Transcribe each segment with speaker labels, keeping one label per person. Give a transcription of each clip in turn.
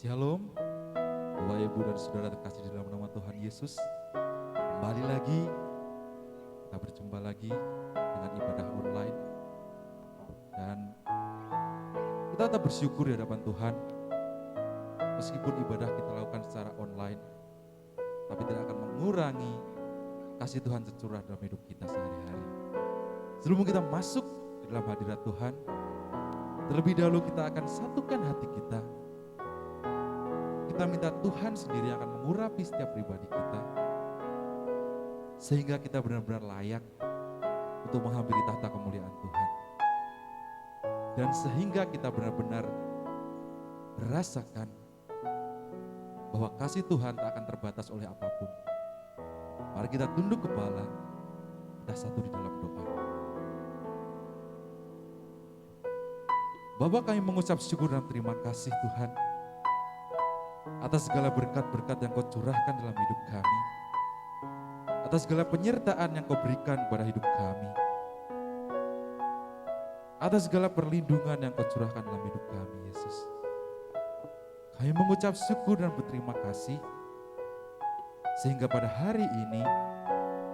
Speaker 1: Shalom, Bapak Ibu dan Saudara terkasih di dalam nama Tuhan Yesus. Kembali lagi, kita berjumpa lagi dengan ibadah online. Dan kita tetap bersyukur di hadapan Tuhan. Meskipun ibadah kita lakukan secara online, tapi tidak akan mengurangi kasih Tuhan tercurah dalam hidup kita sehari-hari. Sebelum kita masuk di dalam hadirat Tuhan, terlebih dahulu kita akan satukan hati kita. Kita minta Tuhan sendiri akan mengurapi setiap pribadi kita, sehingga kita benar-benar layak untuk menghampiri tahta kemuliaan Tuhan. Dan sehingga kita benar-benar merasakan bahwa kasih Tuhan tak akan terbatas oleh apapun. Mari kita tunduk kepala, kita satu di dalam doa. Bapa, kami mengucap syukur dan terima kasih Tuhan atas segala berkat-berkat yang Kau curahkan dalam hidup kami, atas segala penyertaan yang Kau berikan pada hidup kami, atas segala perlindungan yang Kau curahkan dalam hidup kami, Yesus. Kami mengucap syukur dan berterima kasih, sehingga pada hari ini,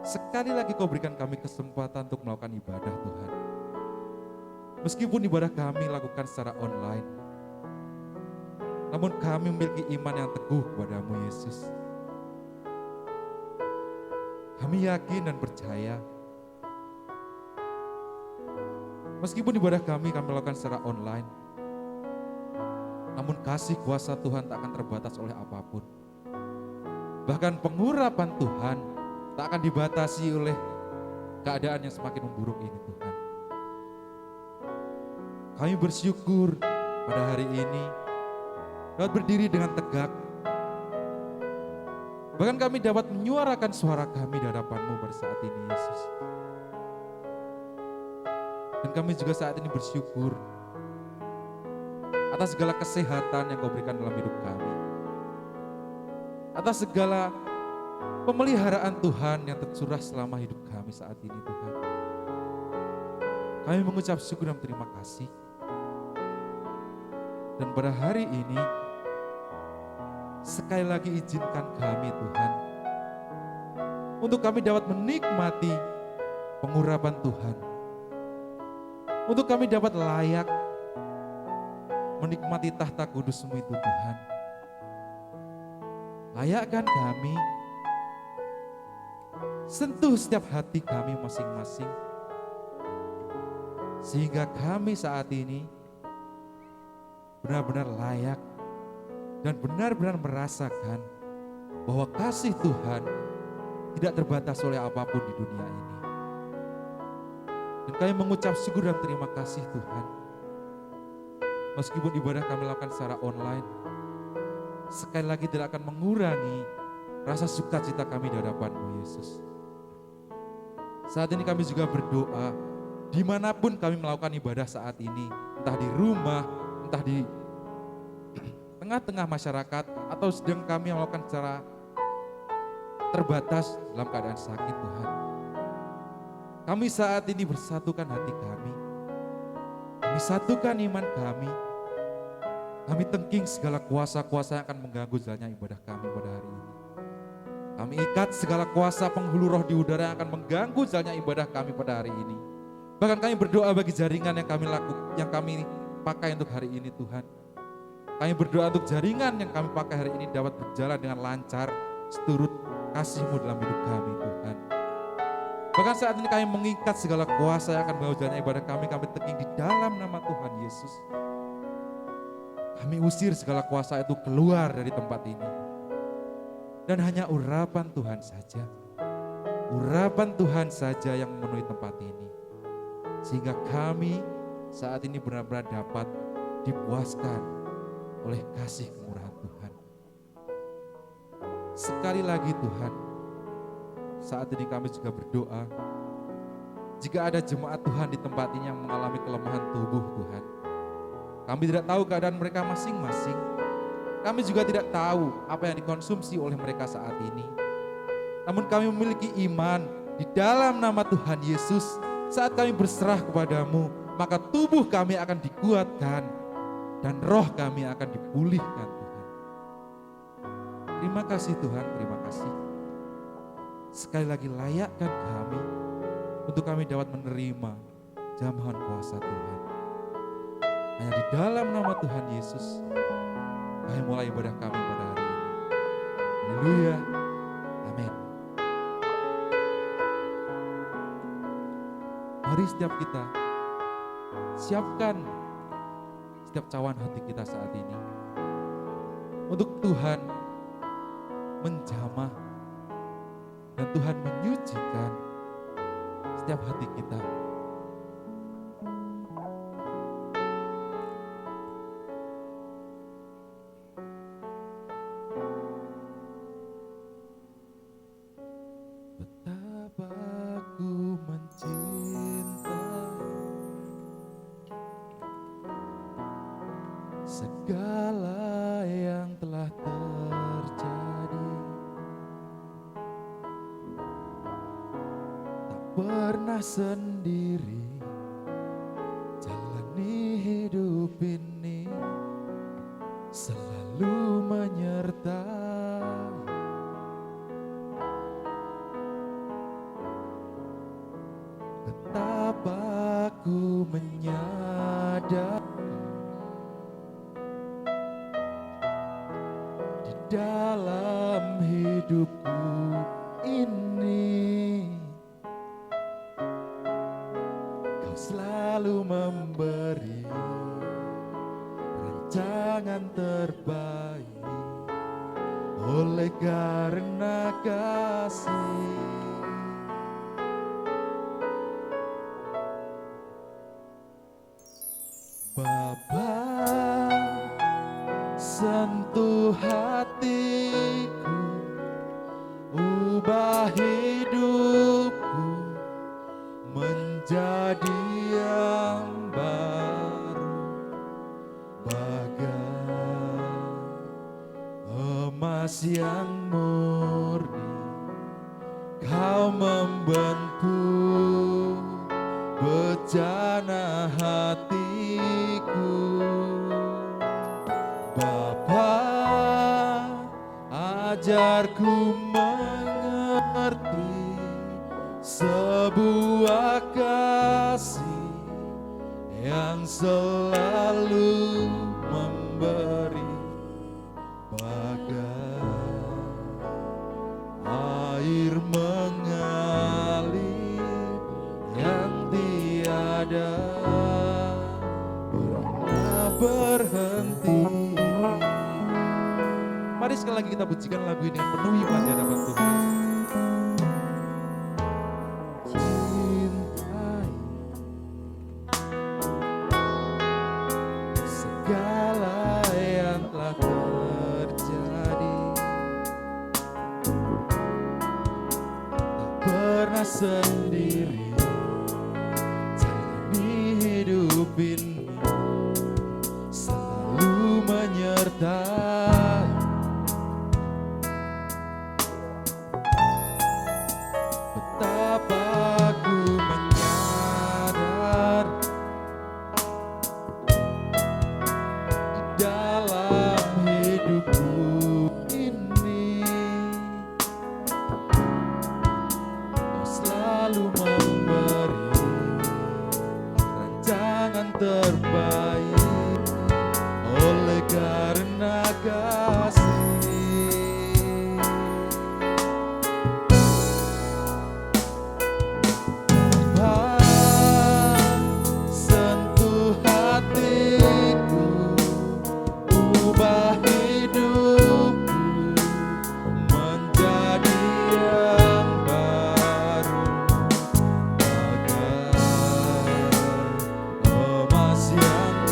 Speaker 1: sekali lagi Kau berikan kami kesempatan untuk melakukan ibadah Tuhan. Meskipun ibadah kami lakukan secara online, namun kami memiliki iman yang teguh kepadamu, Yesus. Kami yakin dan percaya, meskipun ibadah kami lakukan secara online, namun kasih kuasa Tuhan tak akan terbatas oleh apapun. Bahkan pengurapan Tuhan tak akan dibatasi oleh keadaan yang semakin memburuk ini, Tuhan. Kami bersyukur pada hari ini dapat berdiri dengan tegak. Bahkan kami dapat menyuarakan suara kami di hadapan-Mu pada saat ini, Yesus. Dan kami juga saat ini bersyukur atas segala kesehatan yang Kau berikan dalam hidup kami, atas segala pemeliharaan Tuhan yang tercurah selama hidup kami saat ini, Tuhan. Kami mengucap syukur dan terima kasih. Dan pada hari ini, sekali lagi izinkan kami Tuhan, untuk kami dapat menikmati pengurapan Tuhan, untuk kami dapat layak menikmati tahta kudus-Mu itu, Tuhan. Layakkan kami, sentuh setiap hati kami masing-masing, sehingga kami saat ini benar-benar layak dan benar-benar merasakan bahwa kasih Tuhan tidak terbatas oleh apapun di dunia ini. Dan kami mengucap syukur dan terima kasih Tuhan. Meskipun ibadah kami lakukan secara online, sekali lagi tidak akan mengurangi rasa sukacita kami di hadapan-Mu, Yesus. Saat ini kami juga berdoa, dimanapun kami melakukan ibadah saat ini, entah di rumah, entah di tengah-tengah masyarakat, atau sedang kami melakukan secara terbatas dalam keadaan sakit, Tuhan. Kami saat ini bersatukan hati kami satukan iman kami tengking segala kuasa-kuasa yang akan mengganggu jalannya ibadah kami pada hari ini. Kami ikat segala kuasa penghulu roh di udara yang akan mengganggu jalannya ibadah kami pada hari ini. Bahkan kami berdoa bagi jaringan yang kami pakai untuk hari ini, Tuhan. Kami berdoa untuk jaringan yang kami pakai hari ini dapat berjalan dengan lancar seturut kasih-Mu dalam hidup kami, Tuhan. Bahkan saat ini kami mengikat segala kuasa yang akan mengganggu jalannya ibadah kami tengking di dalam nama Tuhan Yesus. Kami usir segala kuasa itu keluar dari tempat ini. Dan hanya urapan Tuhan saja yang memenuhi tempat ini. Sehingga kami saat ini benar-benar dapat dipuaskan oleh kasih kemurahan Tuhan. Sekali lagi Tuhan, saat ini kami juga berdoa, jika ada jemaat Tuhan di tempat ini yang mengalami kelemahan tubuh Tuhan, kami tidak tahu keadaan mereka masing-masing, kami juga tidak tahu apa yang dikonsumsi oleh mereka saat ini. Namun kami memiliki iman di dalam nama Tuhan Yesus, saat kami berserah kepadamu, maka tubuh kami akan dikuatkan, dan roh kami akan dipulihkan Tuhan. Terima kasih Tuhan, terima kasih. Sekali lagi layakkan kami untuk kami dapat menerima jamahan kuasa Tuhan. Hanya di dalam nama Tuhan Yesus, kami mulai ibadah kami pada hari ini. Haleluya, amin. Mari setiap kita siapkan setiap cawan hati kita saat ini untuk Tuhan menjamah dan Tuhan menyucikan setiap hati kita. Betapa aku mencintai segala yang telah terjadi, tak pernah sendiri jalani hidup ini, selalu menyertai. Betapa aku menyadari di dalam hidupku ini, Kau selalu memberi rancangan terbaik oleh karena kasih. Bapa, sentuh hatiku, ubah hidupku menjadi yang baru, bagai emas yang murni. Kau membentuk bejana hatiku. Bapa, ajarku mengerti sebuah kasih yang selalu memberi, bagai air mengalir yang tiada pernah berhenti. Mari sekali lagi kita pujikan lagu ini yang penuh hikmat di hadapan Tuhan. Cintai segala yang telah terjadi, tak pernah sendiri jalani hidup ini, selalu menyertai. Betapa aku menyadari di dalam hidupku ini, Kau selalu memberi rancangan terbaik oleh karena kasih. Sentuh hatiku, ubah hidupku menjadi yang baru, bagai emas yang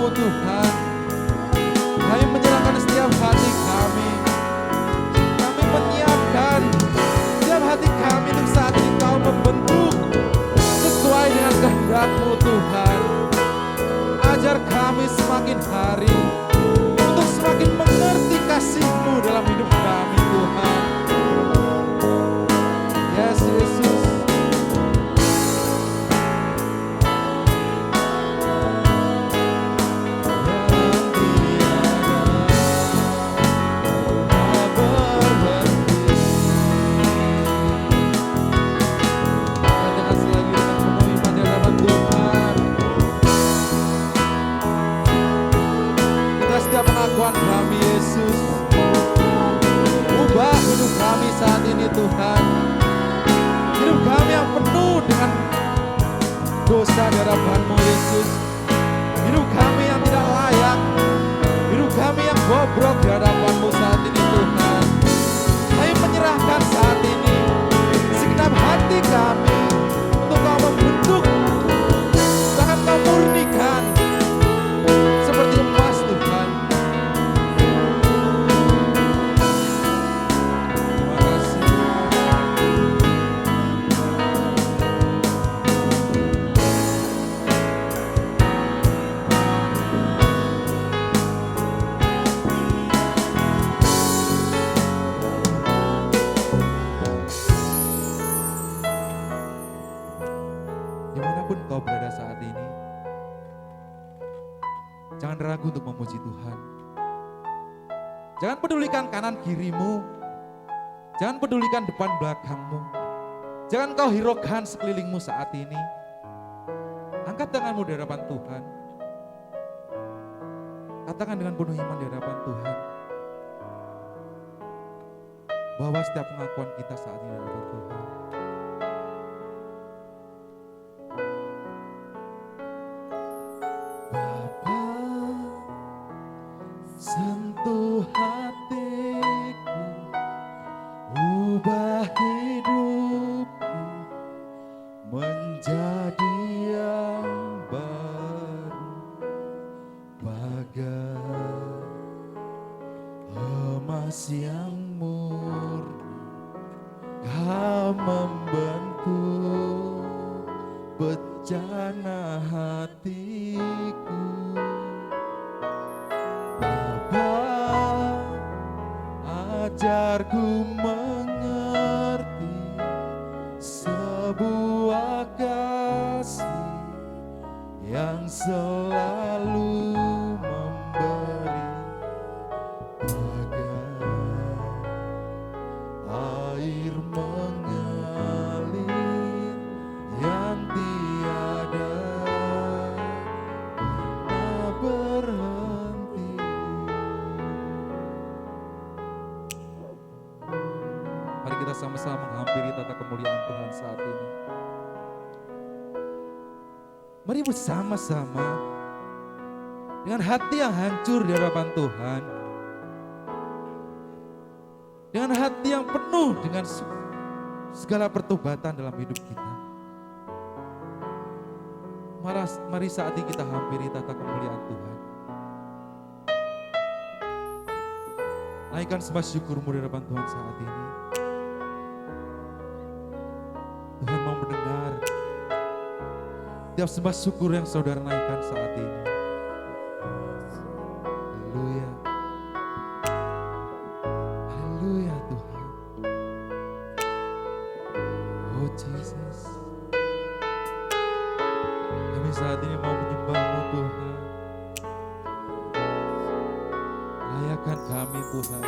Speaker 1: kehendak-Mu Tuhan. Kami menyerahkan setiap hati kami. Kami menyiapkan setiap hati kami untuk saat ini Kau membentuk sesuai dengan kehendak-Mu Tuhan. Ajar kami semakin hari untuk semakin mengerti kasih-Mu dalam hidup kami Tuhan. Yes Yesus. Pengakuan kami Yesus, ubah hidup kami saat ini Tuhan. Hidup kami yang penuh dengan dosa di hadapan-Mu Yesus. Hidup kami yang tidak layak, hidup kami yang bobrok di hadapan-Mu saat ini Tuhan. Kami menyerahkan saat ini segenap hati kami untuk Kau membentuk, bahkan Kau murnikan seperti emas Tuhan. Dimanapun kau berada saat ini, jangan ragu untuk memuji Tuhan. Jangan pedulikan kanan kirimu, jangan pedulikan depan belakangmu. Jangan kau hiraukan sekelilingmu saat ini. Angkat tanganmu di hadapan Tuhan. Katakan dengan penuh iman di hadapan Tuhan, bahwa setiap pengakuan kita saat ini di hadapan Tuhan. Sentuh hatiku, ubah hidupku menjadi yang baru, bagai emas yang murni. Kau membentuk bejana hatiku. Ajarku mengerti sebuah kasih yang selalu memberi, bagai air mengalir yang tiada pernah berhenti. Mari kita sama-sama menghampiri tata kemuliaan Tuhan saat ini. Mari bersama-sama dengan hati yang hancur di hadapan Tuhan, dengan hati yang penuh dengan segala pertobatan dalam hidup kita. Mari saat ini kita hampiri tata kemuliaan Tuhan. Naikkan sembah syukurmu di hadapan Tuhan saat ini. Tuhan mau mendengar tiap sembah syukur yang saudara naikkan saat ini. Haleluya. Haleluya Tuhan. Oh Jesus. Kami saat ini mau menyembah-Mu Tuhan. Layakkan kami Tuhan.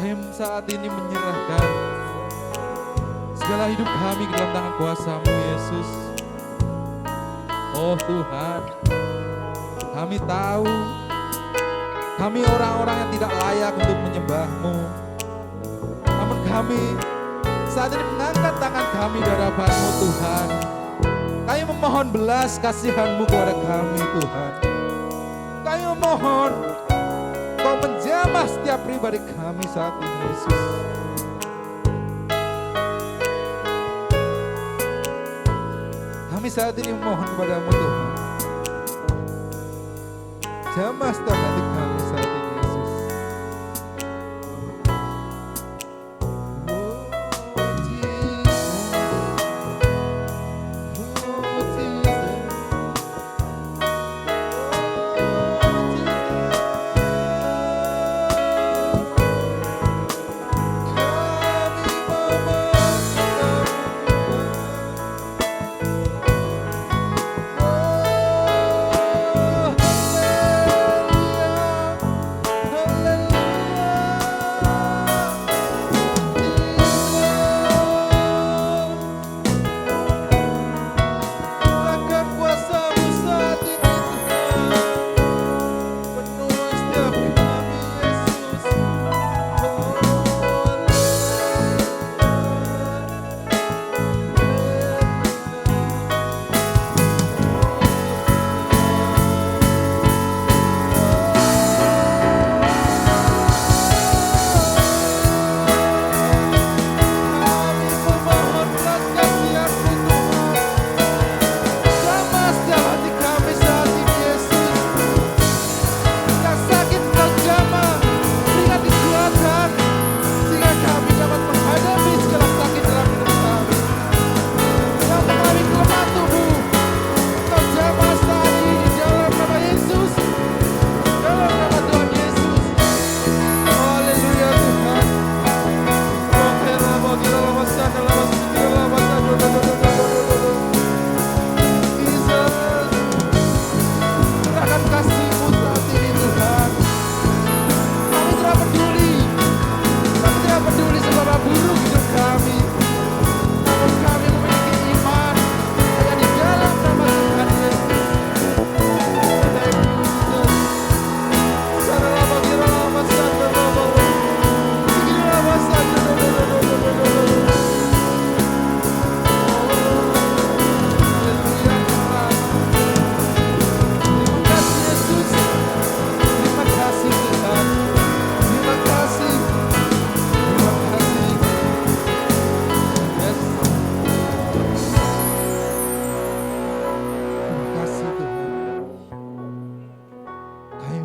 Speaker 1: Kami saat ini menyerahkan segala hidup kami ke dalam tangan kuasa-Mu, Yesus. Oh Tuhan, kami tahu kami orang-orang yang tidak layak untuk menyembah-Mu. Namun kami saat ini mengangkat tangan kami di hadapan-Mu, Tuhan. Kami memohon belas kasihan-Mu kepada kami, Tuhan. Kami memohon Kau menjamah setiap pribadi kami saat ini, Yesus. Kami saat ini memohon kepada-Mu, Tuhan. Jamah setiap hati kami saat ini, Yesus.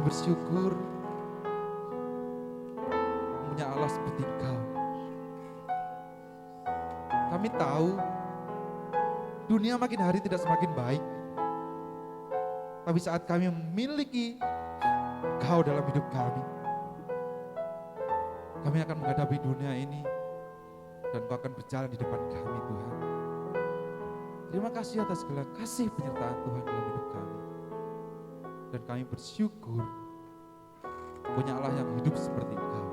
Speaker 1: Bersyukur punya Allah seperti Engkau. Kami tahu dunia makin hari tidak semakin baik, tapi saat kami memiliki Engkau dalam hidup kami akan menghadapi dunia ini dan Engkau akan berjalan di depan kami, Tuhan. Terima kasih atas segala kasih penyertaan Tuhan dalam hidup kami. Dan kami bersyukur punya Allah yang hidup seperti Engkau.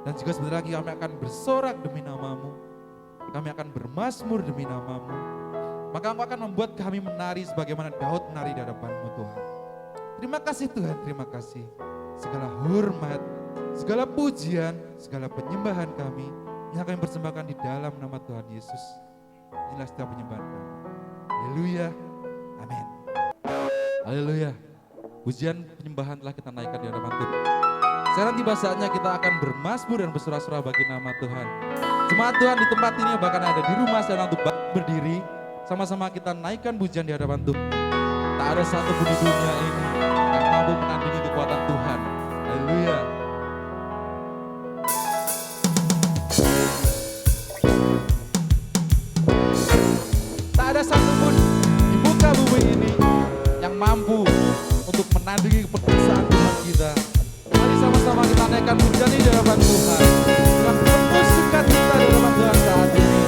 Speaker 1: Dan juga sebentar lagi kami akan bersorak demi nama-Mu. Kami akan bermazmur demi nama-Mu. Maka Engkau akan membuat kami menari sebagaimana Daud menari di hadapan-Mu, Tuhan. Terima kasih Tuhan, terima kasih. Segala hormat, segala pujian, segala penyembahan kami yang kami persembahkan di dalam nama Tuhan Yesus. Inilah setiap penyembahan kami. Haleluya, amin. Haleluya. Pujian penyembahan telah kita naikkan di hadapan Tuhan. Sekarang tiba saatnya kita akan bermazmur dan bersorak-sorai bagi nama Tuhan. Jemaat Tuhan di tempat ini bahkan ada di rumah sedang untuk berdiri. Sama-sama kita naikkan pujian di hadapan Tuhan. Tak ada satu pun di dunia ini yang mampu menandingi kekuatan Tuhan. Haleluya. Tak ada satu pun di muka bumi ini yang mampu untuk menandingi keperkasaan Tuhan kita. Mari sama-sama kita naikkan pujian di hadapan Tuhan. Dengan penuh sukacita di hadapan Tuhan saat ini.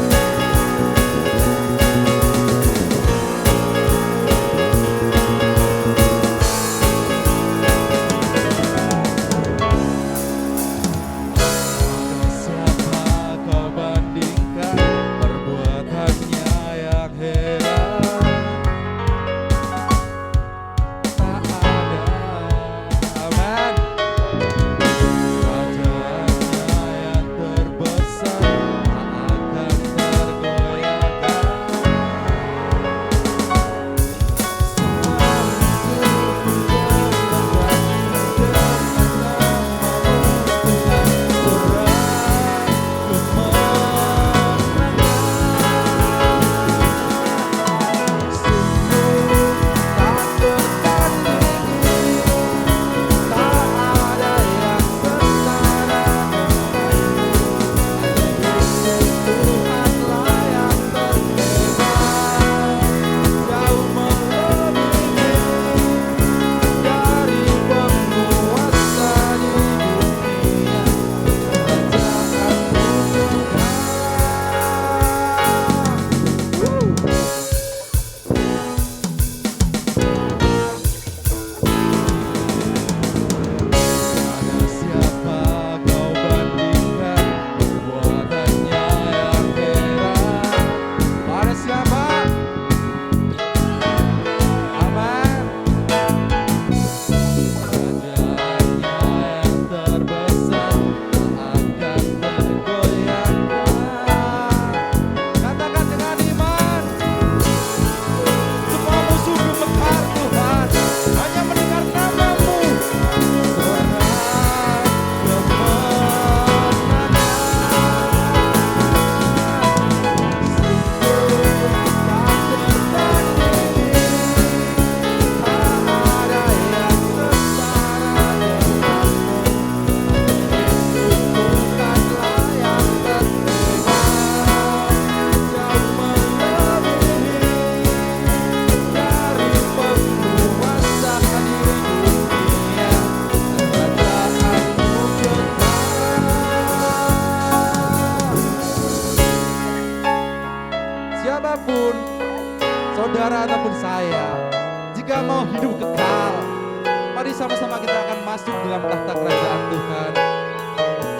Speaker 1: masuk dalam tahta kerajaan Tuhan.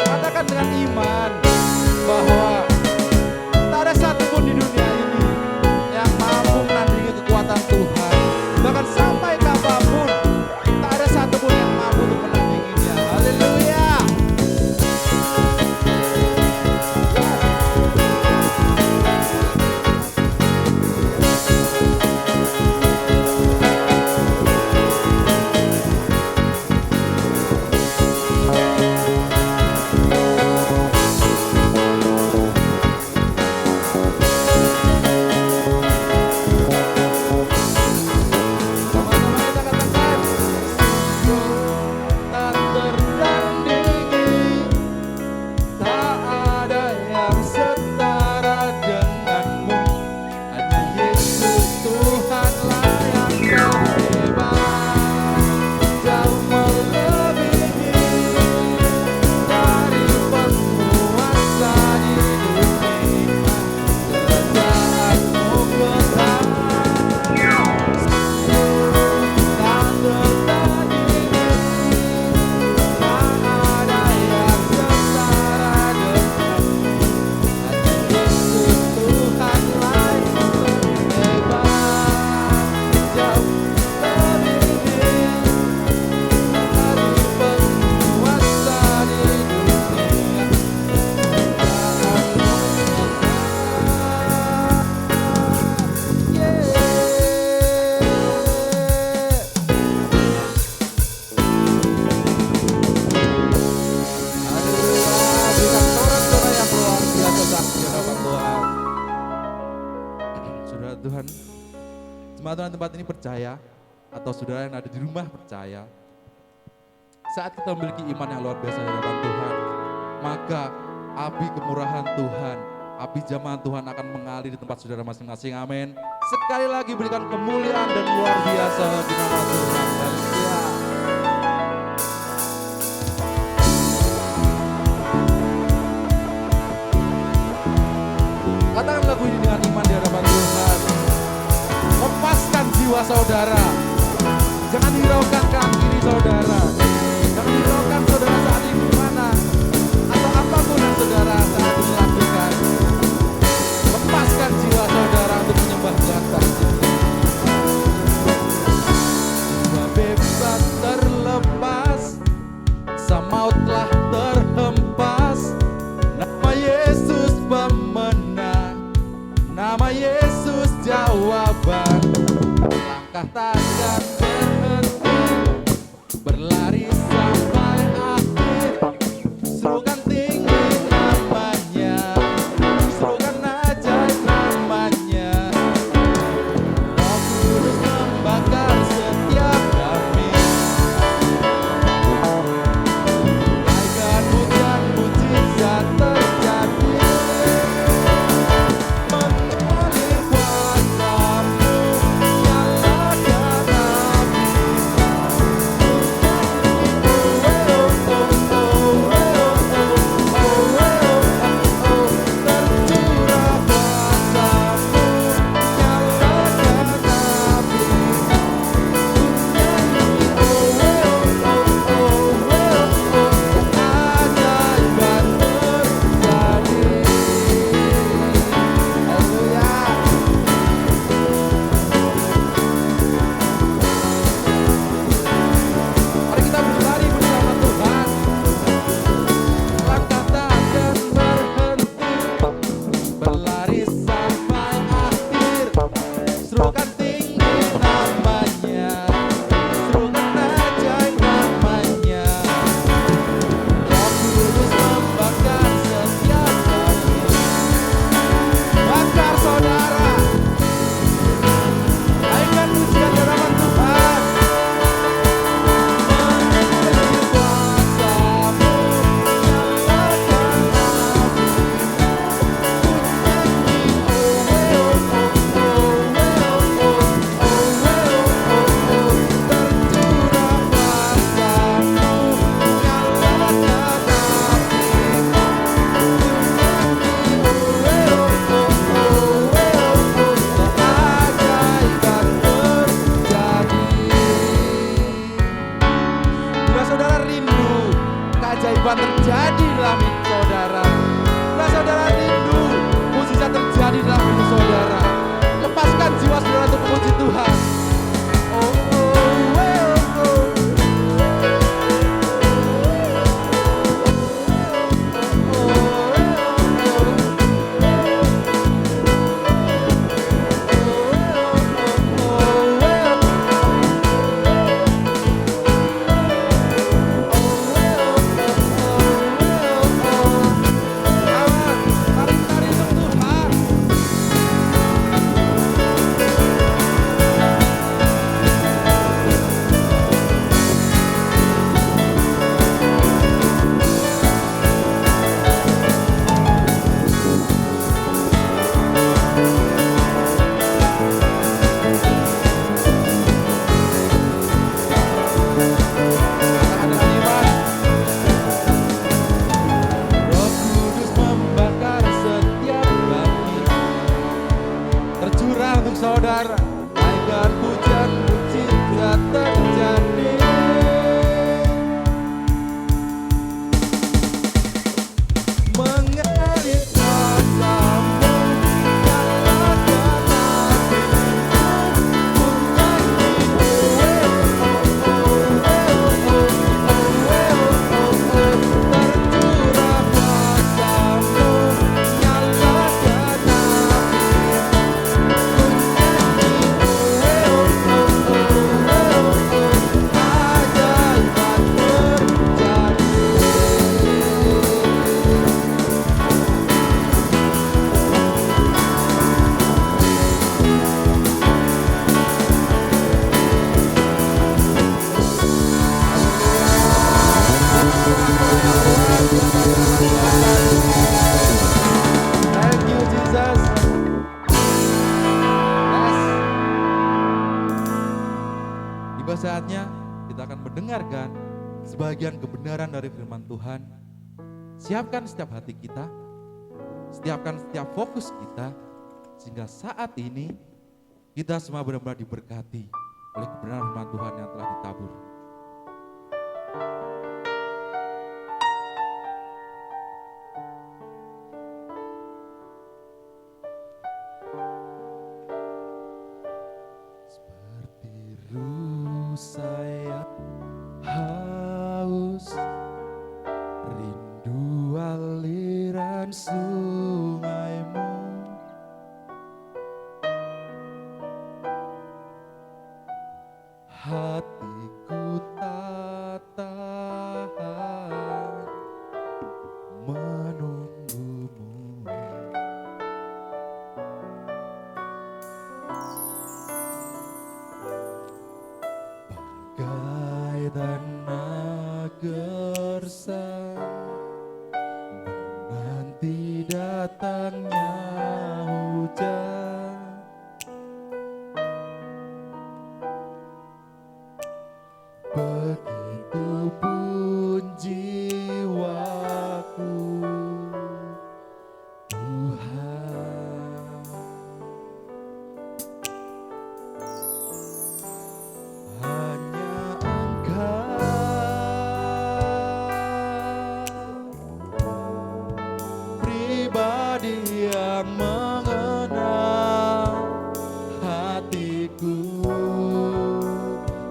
Speaker 1: Katakan dengan iman bahwa tak ada satupun di dunia ini yang mampu menandingi kekuatan Tuhan. Bahkan sampai kapanpun, tak ada satupun yang mampu untuk menandinginya. Haleluya. Tuhan, jemaat tempat ini percaya, atau saudara yang ada di rumah percaya, saat kita memiliki iman yang luar biasa di hadapan Tuhan, maka api kemurahan Tuhan, api jamahan Tuhan akan mengalir di tempat saudara masing-masing. Amin. Sekali lagi berikan kemuliaan dan luar biasa di nama Tuhan. Haleluya. Katakan lagu ini dengan iman di hadapan Tuhan. Lepaskan jiwa saudara. Jangan hiraukan kanan kiri saudara. Jangan hiraukan saudara saat ini di mana atau apapun yang saudara saat ini lakukan. Lepaskan jiwa saudara untuk menyembah Tuhan saja. Jiwa bebas. terjadi dalam hidup saudara. Bila saudara rindu, mujizat terjadi dalam hidup saudara. Lepaskan jiwa saudara untuk memuji Tuhan. Oh, oh, oh, oh. Saudara, naikkan pujian mujizat terjadi. Mengalir kuasamu, nyalakan apimu, tercurah kuasamu, nyalakan Thank you Jesus. Yes. Tiba saatnya kita akan mendengarkan sebagian kebenaran dari firman Tuhan. Siapkan setiap hati kita, siapkan setiap fokus kita, sehingga saat ini kita semua benar-benar diberkati oleh kebenaran firman Tuhan yang telah ditabur. Seperti saya haus, rindu aliran sungaimu. Hatiku tak tahan menunggumu. Bagai tanah gersang menanti datangnya hujan. Begitu pun jiwaku, Tuhan. Hanya Engkau pribadi yang mengenal hatiku.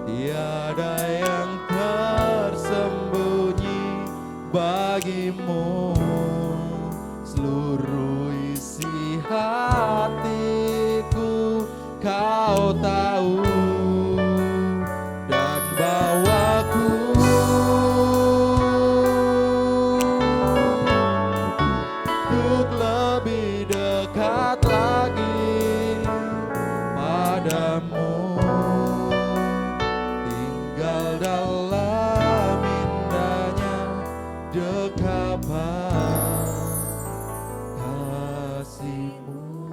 Speaker 1: Tiada yang tersembunyi bagimu, seluruh isi hatiku Kau tahu, dan bawaku untuk lebih dekat lagi padamu. Dalam indahnya dekapan kasih-Mu.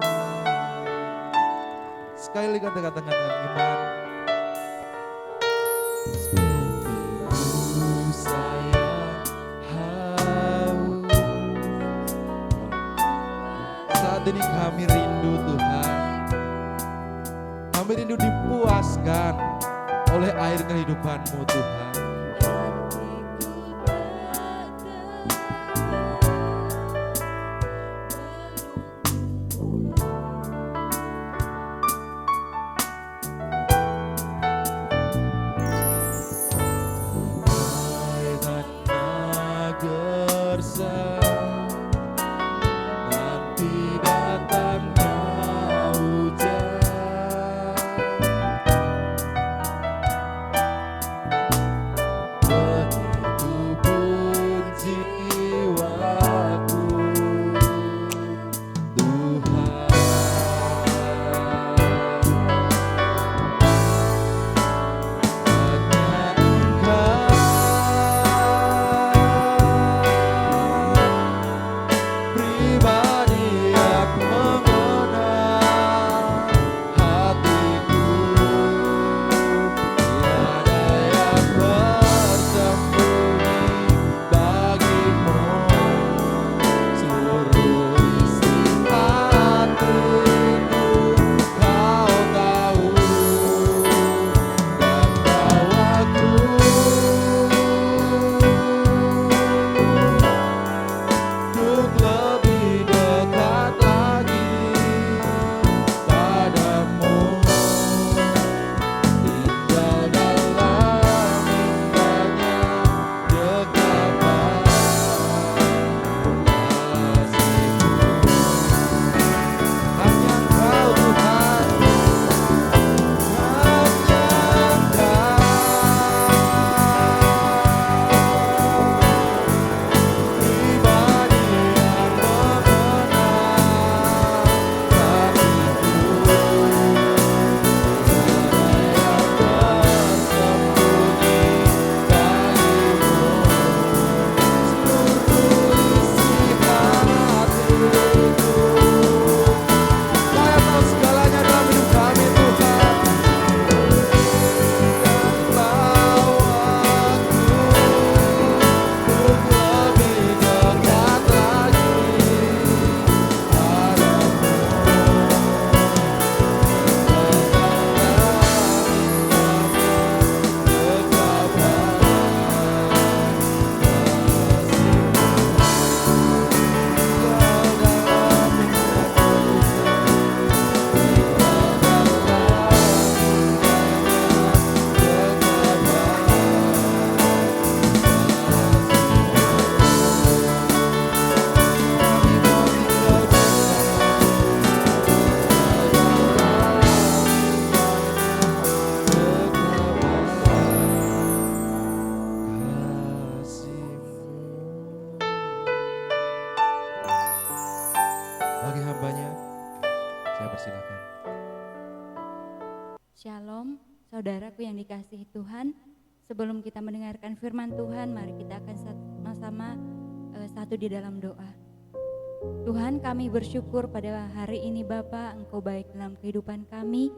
Speaker 1: Sekali lagi katakan dengan iman. Seperti saya haus. Saat ini kami rindu Tuhan. Kami rindu dipuaskan oleh air kehidupan-Mu Tuhan.
Speaker 2: Shalom, saudaraku yang dikasihi Tuhan. Sebelum kita mendengarkan firman Tuhan, mari kita akan sama-sama satu di dalam doa. Tuhan, kami bersyukur pada hari ini Bapa, Engkau baik dalam kehidupan kami.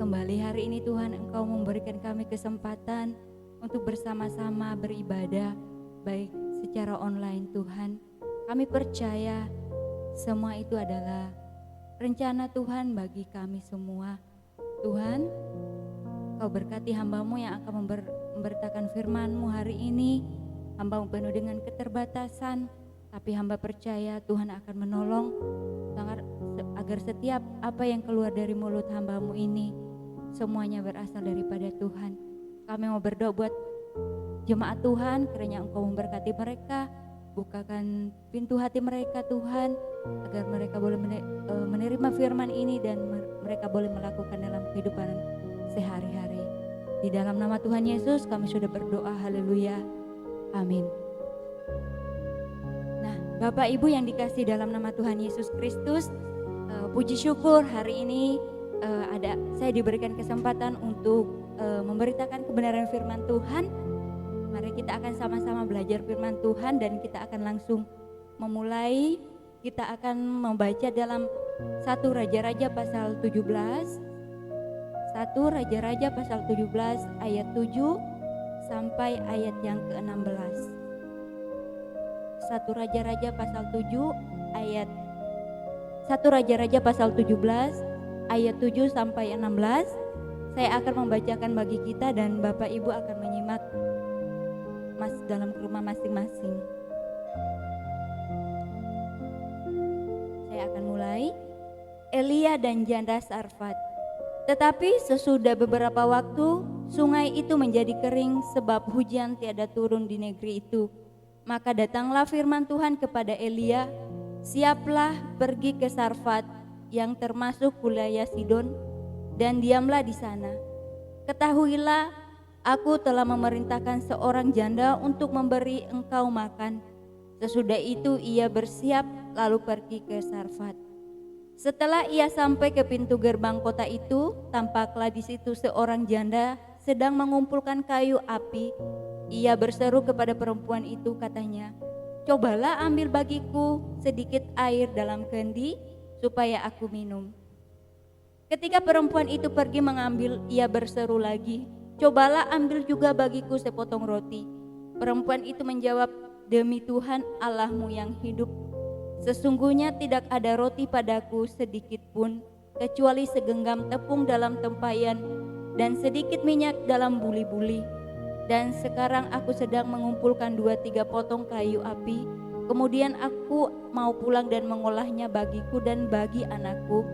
Speaker 2: Kembali hari ini Tuhan, Engkau memberikan kami kesempatan untuk bersama-sama beribadah, baik secara online Tuhan. Kami percaya semua itu adalah rencana Tuhan bagi kami semua. Tuhan, Kau berkati hamba-Mu yang akan memberitakan firman-Mu hari ini. Hamba-Mu penuh dengan keterbatasan, tapi hamba percaya Tuhan akan menolong agar setiap apa yang keluar dari mulut hamba-Mu ini semuanya berasal daripada Tuhan. Kami mau berdoa buat jemaat Tuhan, kiranya Engkau memberkati mereka, bukakan pintu hati mereka Tuhan, agar mereka boleh menerima firman ini dan mereka boleh melakukan dalam kehidupan sehari-hari. Di dalam nama Tuhan Yesus kami sudah berdoa, haleluya, amin. Nah, Bapak Ibu yang dikasih dalam nama Tuhan Yesus Kristus, puji syukur hari ini saya diberikan kesempatan untuk memberitakan kebenaran firman Tuhan. Mari kita akan sama-sama belajar firman Tuhan dan kita akan langsung memulai. Kita akan membaca dalam 1 Raja-Raja pasal 17. 1 Raja-Raja pasal 17 ayat 7 sampai ayat yang ke-16. 1 Raja-Raja pasal 7 ayat 1 Raja-Raja pasal 17 ayat 7 sampai 16. Saya akan membacakan bagi kita dan Bapak Ibu akan menyimak dalam rumah masing-masing. Saya akan mulai. Elia dan janda Sarfat. Tetapi sesudah beberapa waktu sungai itu menjadi kering sebab hujan tiada turun di negeri itu. Maka datanglah firman Tuhan kepada Elia, siaplah pergi ke Sarfat yang termasuk wilayah Sidon dan diamlah di sana. Ketahuilah, aku telah memerintahkan seorang janda untuk memberi engkau makan. Sesudah itu ia bersiap lalu pergi ke Sarfat. Setelah ia sampai ke pintu gerbang kota itu, tampaklah di situ seorang janda sedang mengumpulkan kayu api. Ia berseru kepada perempuan itu, katanya, "Cobalah ambil bagiku sedikit air dalam kendi supaya aku minum." Ketika perempuan itu pergi mengambil, ia berseru lagi, "Cobalah ambil juga bagiku sepotong roti." Perempuan itu menjawab, "Demi Tuhan Allahmu yang hidup, sesungguhnya tidak ada roti padaku sedikit pun, kecuali segenggam tepung dalam tempayan dan sedikit minyak dalam buli-buli. Dan sekarang aku sedang mengumpulkan 2-3 potong kayu api. Kemudian aku mau pulang dan mengolahnya bagiku dan bagi anakku.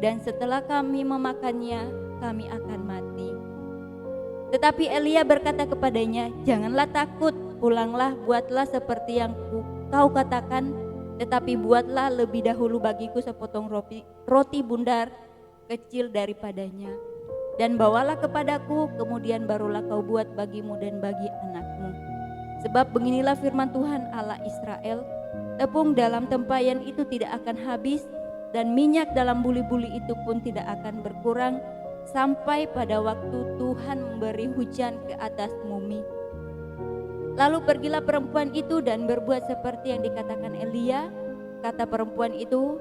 Speaker 2: Dan setelah kami memakannya, kami akan mati." Tetapi Elia berkata kepadanya, "Janganlah takut, pulanglah, buatlah seperti yang kau katakan. Tetapi buatlah lebih dahulu bagiku sepotong roti bundar kecil daripadanya. Dan bawalah kepadaku, kemudian barulah kau buat bagimu dan bagi anakmu. Sebab beginilah firman Tuhan Allah Israel, tepung dalam tempayan itu tidak akan habis, dan minyak dalam buli-buli itu pun tidak akan berkurang, sampai pada waktu Tuhan memberi hujan ke atas bumi." Lalu pergilah perempuan itu dan berbuat seperti yang dikatakan Elia. Kata perempuan itu,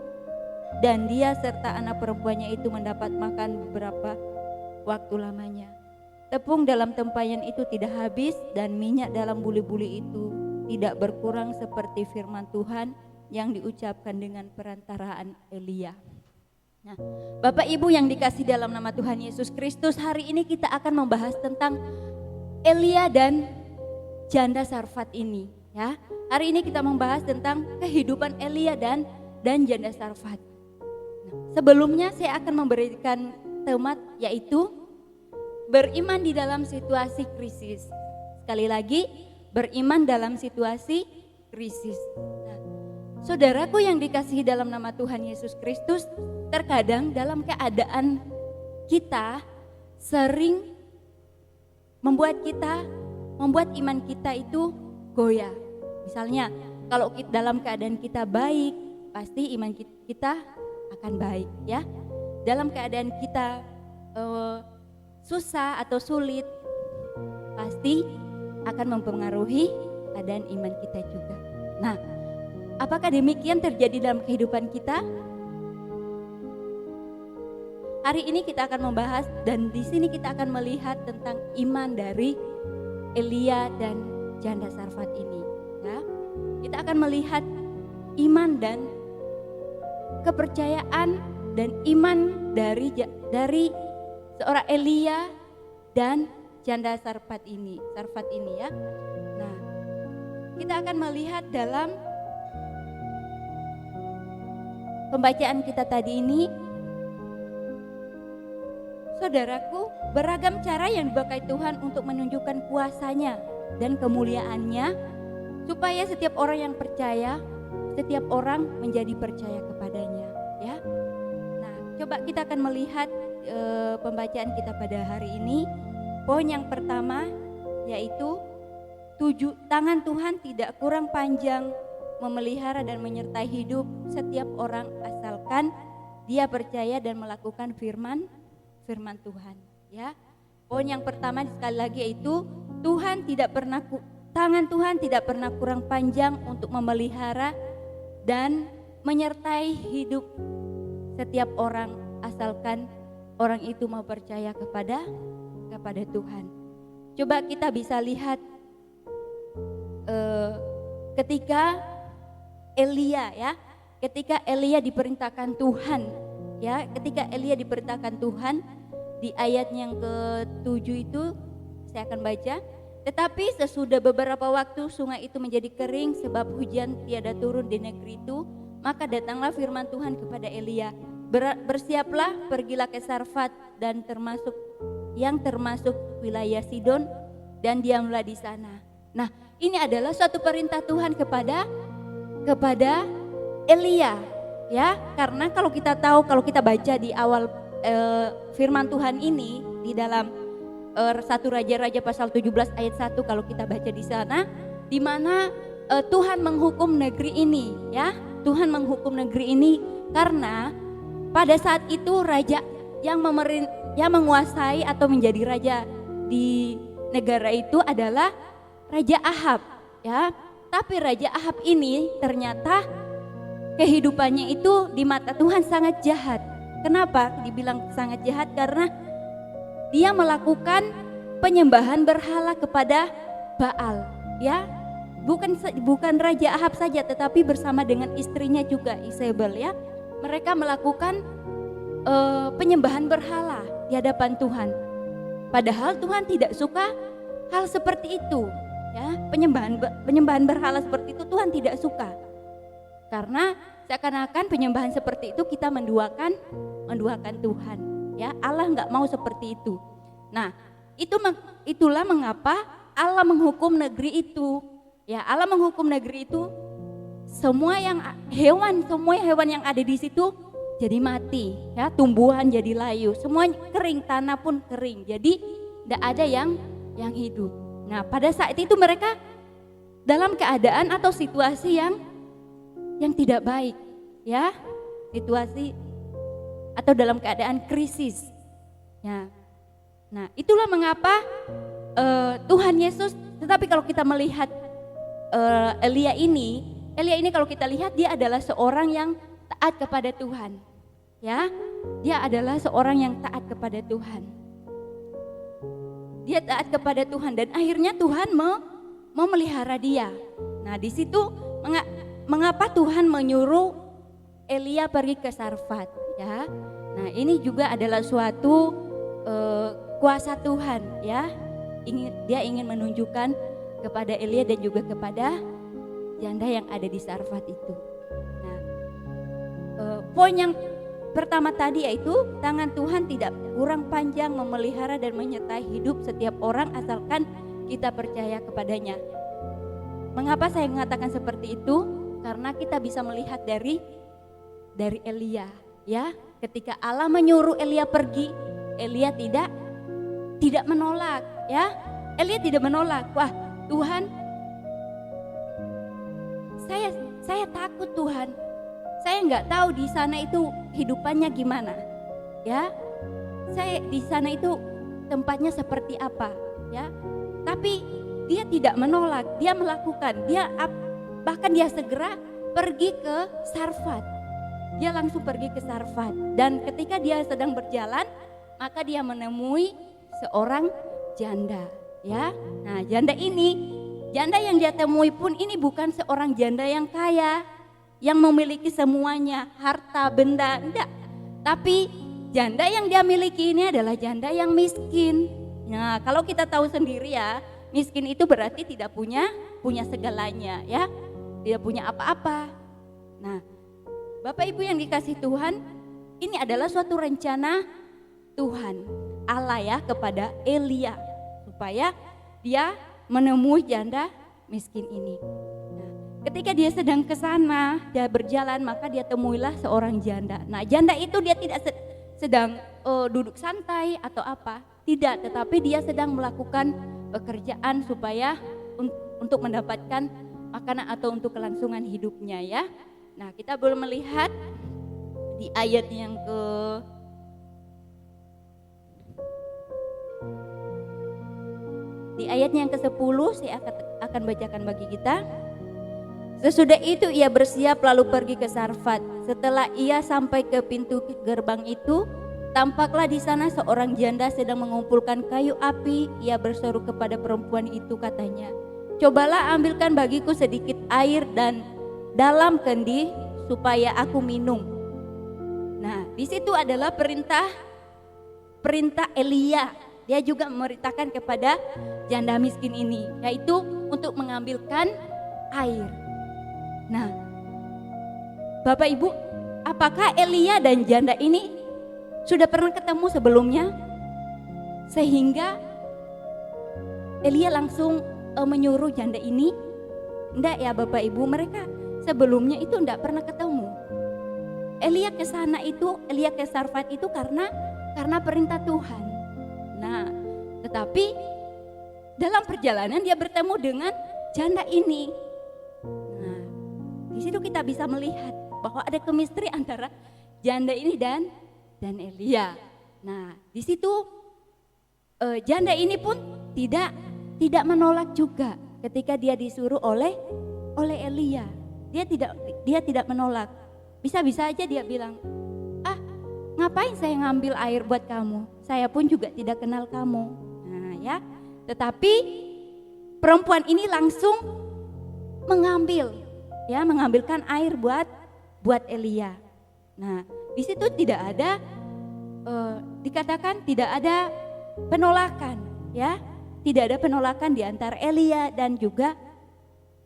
Speaker 2: dan dia serta anak perempuannya itu mendapat makan beberapa waktu lamanya. Tepung dalam tempayan itu tidak habis dan minyak dalam buli-buli itu tidak berkurang seperti firman Tuhan yang diucapkan dengan perantaraan Elia. Nah, Bapak Ibu yang dikasih dalam nama Tuhan Yesus Kristus, hari ini kita akan membahas tentang Elia dan janda Sarfat ini, ya. Hari ini kita membahas tentang kehidupan Elia dan janda Sarfat. Nah, sebelumnya saya akan memberikan temat yaitu beriman di dalam situasi krisis. Sekali lagi, beriman dalam situasi krisis. Nah, saudaraku yang dikasihi dalam nama Tuhan Yesus Kristus, terkadang dalam keadaan kita sering membuat iman kita itu goyah. Misalnya, kalau dalam keadaan kita baik, pasti iman kita akan baik, ya. Dalam keadaan kita susah atau sulit, pasti akan mempengaruhi keadaan iman kita juga. Nah, apakah demikian terjadi dalam kehidupan kita? Hari ini kita akan membahas, dan di sini kita akan melihat tentang iman dari Elia dan janda Sarfat ini, ya. Kita akan melihat iman dan kepercayaan dan iman dari seorang Elia dan janda Sarfat ini, ya. Nah, kita akan melihat dalam pembacaan kita tadi ini, saudaraku, beragam cara yang dipakai Tuhan untuk menunjukkan kuasa-Nya dan kemuliaan-Nya, supaya setiap orang yang percaya, setiap orang menjadi percaya kepadanya, ya. Nah, coba kita akan melihat pembacaan kita pada hari ini. Poin yang pertama yaitu tangan Tuhan tidak kurang panjang memelihara dan menyertai hidup setiap orang asalkan dia percaya dan melakukan firman Tuhan, ya. Poin yang pertama sekali lagi yaitu tangan Tuhan tidak pernah kurang panjang untuk memelihara dan menyertai hidup setiap orang asalkan orang itu mau percaya kepada Tuhan. Coba kita bisa lihat ketika Elia diperintahkan Tuhan, ya, ketika Elia diperintahkan Tuhan di ayat yang ke-7 itu saya akan baca. Tetapi sesudah beberapa waktu sungai itu menjadi kering sebab hujan tiada turun di negeri itu, maka datanglah firman Tuhan kepada Elia, bersiaplah, pergilah ke Sarfat dan termasuk wilayah Sidon dan diamlah di sana. Nah, ini adalah suatu perintah Tuhan kepada Elia, ya. Karena kalau kita tahu, kalau kita baca di awal firman Tuhan ini di dalam 1 Raja-Raja pasal 17 ayat 1, kalau kita baca di sana, di mana Tuhan menghukum negeri ini, ya. Tuhan menghukum negeri ini karena pada saat itu raja yang menguasai atau menjadi raja di negara itu adalah Raja Ahab, ya. Tapi Raja Ahab ini ternyata kehidupannya itu di mata Tuhan sangat jahat. Kenapa dibilang sangat jahat? Karena dia melakukan penyembahan berhala kepada Baal, ya. Bukan Raja Ahab saja, tetapi bersama dengan istrinya juga Isabel, ya. Mereka melakukan penyembahan berhala di hadapan Tuhan. Padahal Tuhan tidak suka hal seperti itu, ya. Penyembahan berhala seperti itu Tuhan tidak suka. Karena seakan-akan penyembahan seperti itu kita menduakan Tuhan, ya. Allah nggak mau seperti itu. Nah, itulah mengapa Allah menghukum negeri itu. Ya, Allah menghukum negeri itu, semua hewan yang ada di situ jadi mati, ya, tumbuhan jadi layu, semua kering, tanah pun kering. Jadi tidak ada yang hidup. Nah, pada saat itu mereka dalam keadaan atau situasi yang tidak baik, ya. Situasi atau dalam keadaan krisis. Ya. Nah, itulah mengapa Tuhan Yesus, tetapi kalau kita melihat Elia ini kalau kita lihat dia adalah seorang yang taat kepada Tuhan, ya. Dia adalah seorang yang taat kepada Tuhan. Dia taat kepada Tuhan dan akhirnya Tuhan mau memelihara dia. Nah, di situ mengapa Tuhan menyuruh Elia pergi ke Sarfat, ya. Nah, ini juga adalah suatu kuasa Tuhan, ya. Dia ingin menunjukkan kepada Elia dan juga kepada janda yang ada di Sarfat itu. Nah, poin yang pertama tadi yaitu tangan Tuhan tidak kurang panjang memelihara dan menyertai hidup setiap orang asalkan kita percaya kepadanya. Mengapa saya mengatakan seperti itu? Karena kita bisa melihat dari Elia, ya. Ketika Allah menyuruh Elia pergi, Elia tidak menolak, ya. Elia tidak menolak. Wah, Tuhan, saya takut Tuhan. Saya nggak tahu di sana itu hidupannya gimana, ya. Saya di sana itu tempatnya seperti apa, ya. Tapi dia tidak menolak, dia melakukan, bahkan dia segera pergi ke Sarfat. Dia langsung pergi ke Sarfat dan ketika dia sedang berjalan, maka dia menemui seorang janda, ya. Nah, janda yang dia temui pun ini bukan seorang janda yang kaya, yang memiliki semuanya, harta, benda, enggak. Tapi janda yang dia miliki ini adalah janda yang miskin. Nah, kalau kita tahu sendiri ya, miskin itu berarti tidak punya segalanya, ya. Tidak punya apa-apa. Nah, Bapak Ibu yang dikasih Tuhan, ini adalah suatu rencana Tuhan, Allah, ya, kepada Elia supaya dia menemui janda miskin ini. Nah, ketika dia sedang ke sana, dia berjalan, maka dia temuilah seorang janda. Nah, janda itu dia tidak sedang duduk santai atau apa, tidak, tetapi dia sedang melakukan pekerjaan supaya untuk mendapatkan makanan atau untuk kelangsungan hidupnya, ya. Nah, kita boleh melihat di ayat yang ke-10 saya akan bacakan bagi kita. Sesudah itu ia bersiap lalu pergi ke Sarfat. Setelah ia sampai ke pintu gerbang itu, tampaklah di sana seorang janda sedang mengumpulkan kayu api. Ia berseru kepada perempuan itu, katanya, "Cobalah ambilkan bagiku sedikit air dan dalam kendi supaya aku minum." Nah, di situ adalah perintah Elia. Dia juga memerintahkan kepada janda miskin ini, yaitu untuk mengambilkan air. Nah, Bapak Ibu, apakah Elia dan janda ini sudah pernah ketemu sebelumnya? Sehingga Elia langsung menyuruh janda ini? Enggak ya Bapak Ibu, mereka sebelumnya itu enggak pernah ketemu. Elia ke sana itu, Elia ke Sarfat itu karena perintah Tuhan. Nah, tetapi dalam perjalanan dia bertemu dengan janda ini. Nah, di situ kita bisa melihat bahwa ada kemistri antara janda ini dan Elia. Nah, di situ janda ini pun tidak menolak juga ketika dia disuruh oleh Elia. Dia tidak menolak. Bisa-bisa aja dia bilang, ngapain saya ngambil air buat kamu? Saya pun juga tidak kenal kamu. Nah ya, tetapi perempuan ini langsung mengambilkan air buat Elia. Nah, di situ tidak ada dikatakan tidak ada penolakan, ya. Tidak ada penolakan di antara Elia dan juga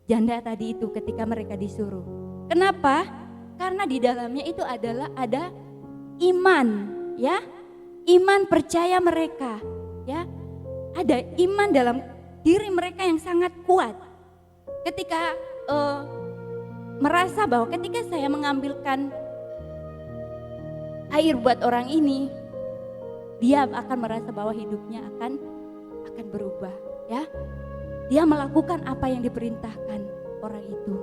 Speaker 2: janda tadi itu ketika mereka disuruh. Kenapa? Karena di dalamnya itu ada iman, ya. Iman percaya mereka, ya. Ada iman dalam diri mereka yang sangat kuat. Ketika merasa bahwa ketika saya mengambilkan air buat orang ini, dia akan merasa bahwa hidupnya akan berubah, ya. Dia melakukan apa yang diperintahkan orang itu.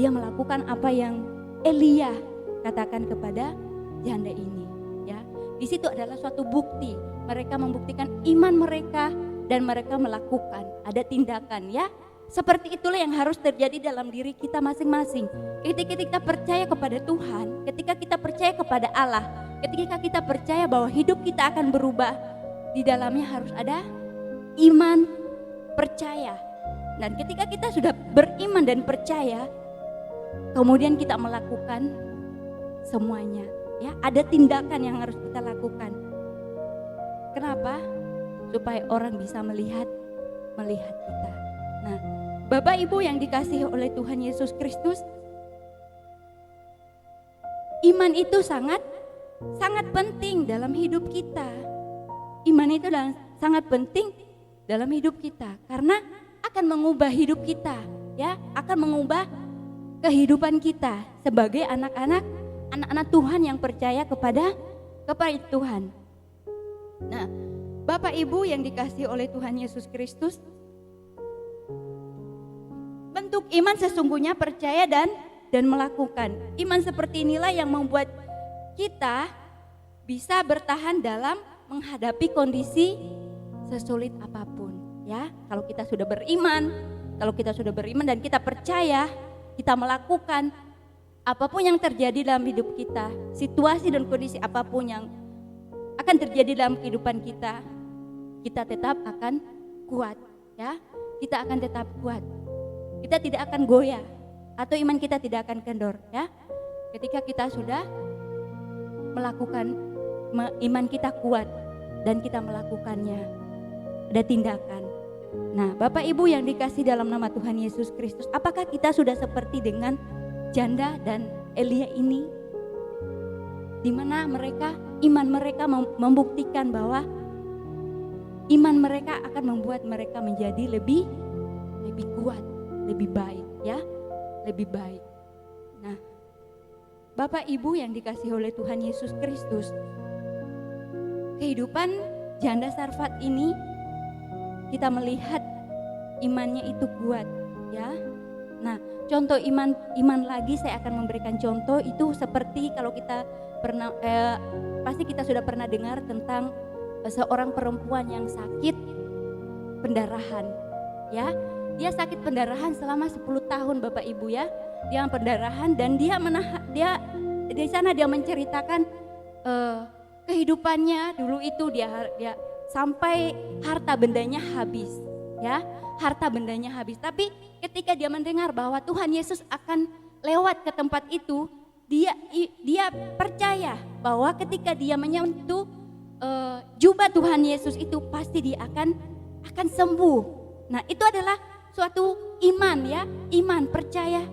Speaker 2: Dia melakukan apa yang Elia katakan kepada janda ini, ya. Di situ adalah suatu bukti. Mereka membuktikan iman mereka dan mereka melakukan, ada tindakan, ya. Seperti itulah yang harus terjadi dalam diri kita masing-masing. Ketika kita percaya kepada Tuhan, ketika kita percaya kepada Allah, ketika kita percaya bahwa hidup kita akan berubah, di dalamnya harus ada iman, percaya. Dan ketika kita sudah beriman dan percaya, kemudian kita melakukan semuanya, ya. Ada tindakan yang harus kita lakukan. Kenapa? Supaya orang bisa melihat kita. Nah, Bapak Ibu yang dikasihi oleh Tuhan Yesus Kristus, iman itu sangat penting dalam hidup kita. Iman itu sangat penting dalam hidup kita karena akan mengubah hidup kita, ya, akan mengubah kehidupan kita sebagai anak-anak Tuhan yang percaya kepada Tuhan. Nah, Bapak Ibu yang dikasihi oleh Tuhan Yesus Kristus, bentuk iman sesungguhnya percaya dan melakukan. Iman seperti inilah yang membuat kita bisa bertahan dalam menghadapi kondisi sesulit apapun, ya. Kalau kita sudah beriman dan kita percaya, kita melakukan apapun yang terjadi dalam hidup kita, situasi dan kondisi apapun yang akan terjadi dalam kehidupan kita, kita tetap akan kuat, ya. Kita akan tetap kuat. Kita tidak akan goyah atau iman kita tidak akan kendor, ya. Ketika kita sudah melakukan, iman kita kuat dan kita melakukannya, ada tindakan. Nah, Bapak Ibu yang dikasih dalam nama Tuhan Yesus Kristus, apakah kita sudah seperti dengan janda dan Elia ini? Di mana iman mereka membuktikan bahwa iman mereka akan membuat mereka menjadi lebih kuat, lebih baik, ya, lebih baik. Nah, Bapak Ibu yang dikasih oleh Tuhan Yesus Kristus, kehidupan janda Sarfat ini kita melihat imannya itu kuat, ya. Nah, contoh iman lagi saya akan memberikan contoh itu seperti kalau kita pernah pasti kita sudah pernah dengar tentang seorang perempuan yang sakit pendarahan, ya. Dia sakit pendarahan selama 10 tahun Bapak Ibu, ya. Dia pendarahan dan dia di sana dia menceritakan kehidupannya dulu itu dia sampai harta bendanya habis, ya. Harta bendanya habis. Tapi ketika dia mendengar bahwa Tuhan Yesus akan lewat ke tempat itu, dia percaya bahwa ketika dia menyentuh jubah Tuhan Yesus itu pasti dia akan sembuh. Nah, itu adalah suatu iman, ya. Iman percaya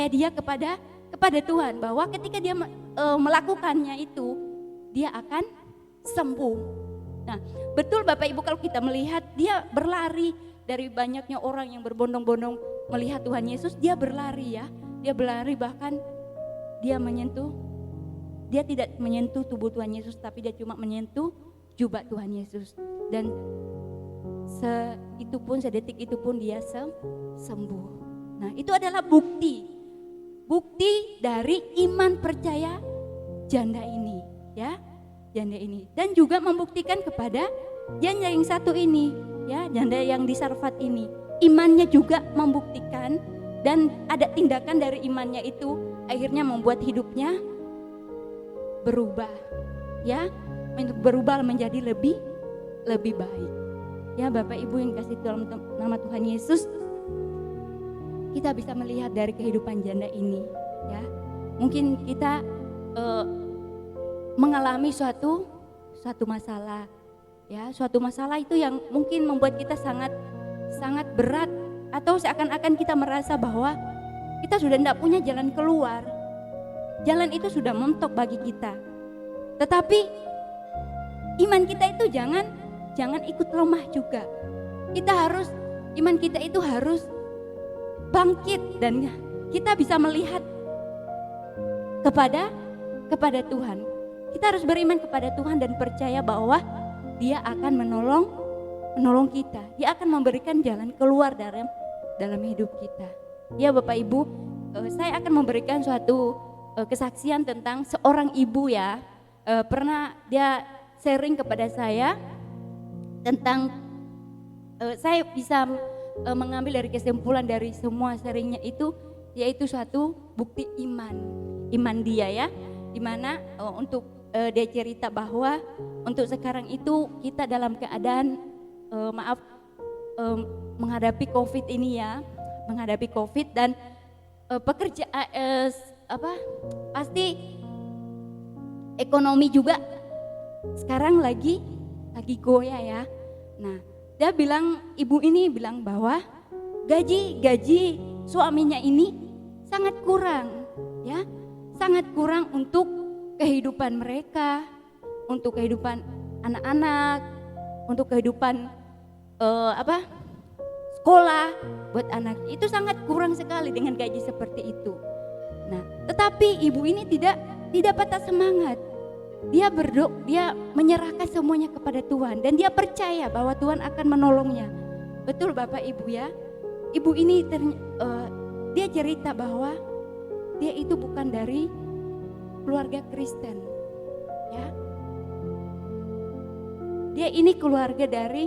Speaker 2: dia kepada Tuhan bahwa ketika dia melakukannya itu dia akan sembuh. Nah, betul Bapak Ibu kalau kita melihat dia berlari dari banyaknya orang yang berbondong-bondong melihat Tuhan Yesus, dia berlari ya. Dia berlari, bahkan dia tidak menyentuh tubuh Tuhan Yesus, tapi dia cuma menyentuh jubah Tuhan Yesus. Dan sedetik itu pun dia sembuh. Nah, itu adalah bukti dari iman percaya janda ini, ya, janda ini. Dan juga membuktikan kepada janda yang satu ini, ya, janda yang di Sarfat ini, imannya juga membuktikan, dan ada tindakan dari imannya itu akhirnya membuat hidupnya berubah, ya, berubah menjadi lebih baik. Ya, Bapak Ibu yang kasih dalam nama Tuhan Yesus, kita bisa melihat dari kehidupan janda ini, ya. Mungkin kita mengalami suatu masalah, ya, suatu masalah itu yang mungkin membuat kita sangat berat, atau seakan-akan kita merasa bahwa kita sudah tidak punya jalan keluar. Jalan itu sudah mentok bagi kita. Tetapi iman kita itu jangan ikut lemah juga. Iman kita itu harus bangkit, dan kita bisa melihat kepada Tuhan. Kita harus beriman kepada Tuhan dan percaya bahwa Dia akan menolong kita. Dia akan memberikan jalan keluar dalam hidup kita. Ya, Bapak Ibu, saya akan memberikan suatu kesaksian tentang seorang ibu, ya. Pernah dia sharing kepada saya tentang saya bisa mengambil dari kesimpulan dari semua sharingnya itu, yaitu suatu bukti iman dia, ya, dimana untuk dia cerita bahwa untuk sekarang itu kita dalam keadaan menghadapi COVID ini, ya, menghadapi COVID, dan pasti ekonomi juga sekarang lagi goyah, ya. Nah, ibu ini bilang bahwa gaji suaminya ini sangat kurang, ya, sangat kurang untuk kehidupan mereka, untuk kehidupan anak-anak, untuk kehidupan sekolah buat anak. Itu sangat kurang sekali dengan gaji seperti itu. Nah, tetapi ibu ini tidak patah semangat. Dia menyerahkan semuanya kepada Tuhan, dan dia percaya bahwa Tuhan akan menolongnya. Betul Bapak Ibu, ya. Ibu ini dia cerita bahwa dia itu bukan dari keluarga Kristen, ya. Dia ini keluarga dari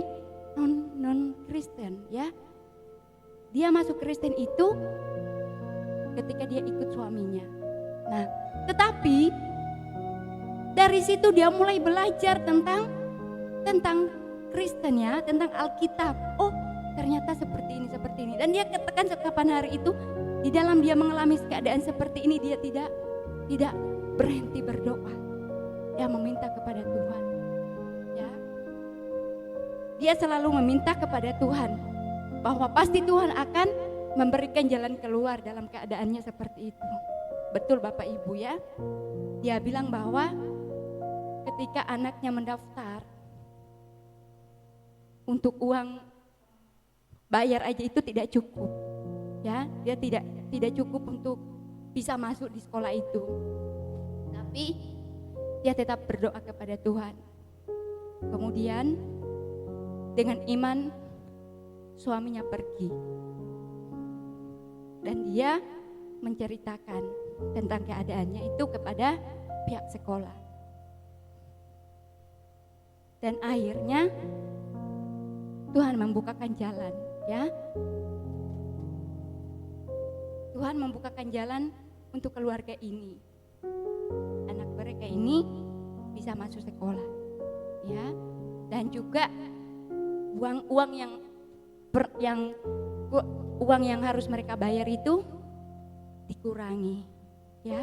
Speaker 2: non Kristen, ya. Dia masuk Kristen itu ketika dia ikut suaminya. Nah, tetapi dari situ dia mulai belajar tentang Kristen, ya, tentang Alkitab. Oh, ternyata seperti ini. Dan dia katakan sekapan hari itu, di dalam dia mengalami keadaan seperti ini, dia tidak berhenti berdoa. Dia meminta kepada Tuhan, ya. Dia selalu meminta kepada Tuhan bahwa pasti Tuhan akan memberikan jalan keluar dalam keadaannya seperti itu. Betul Bapak Ibu, ya. Dia bilang bahwa ketika anaknya mendaftar, untuk uang bayar aja itu tidak cukup, ya. Dia tidak cukup untuk bisa masuk di sekolah itu. Tapi dia tetap berdoa kepada Tuhan. Kemudian dengan iman suaminya pergi, dan dia menceritakan tentang keadaannya itu kepada pihak sekolah. Dan akhirnya Tuhan membukakan jalan, ya. Tuhan membukakan jalan untuk keluarga ini. Anak mereka ini bisa masuk sekolah, ya. Dan juga uang yang harus mereka bayar itu dikurangi, ya.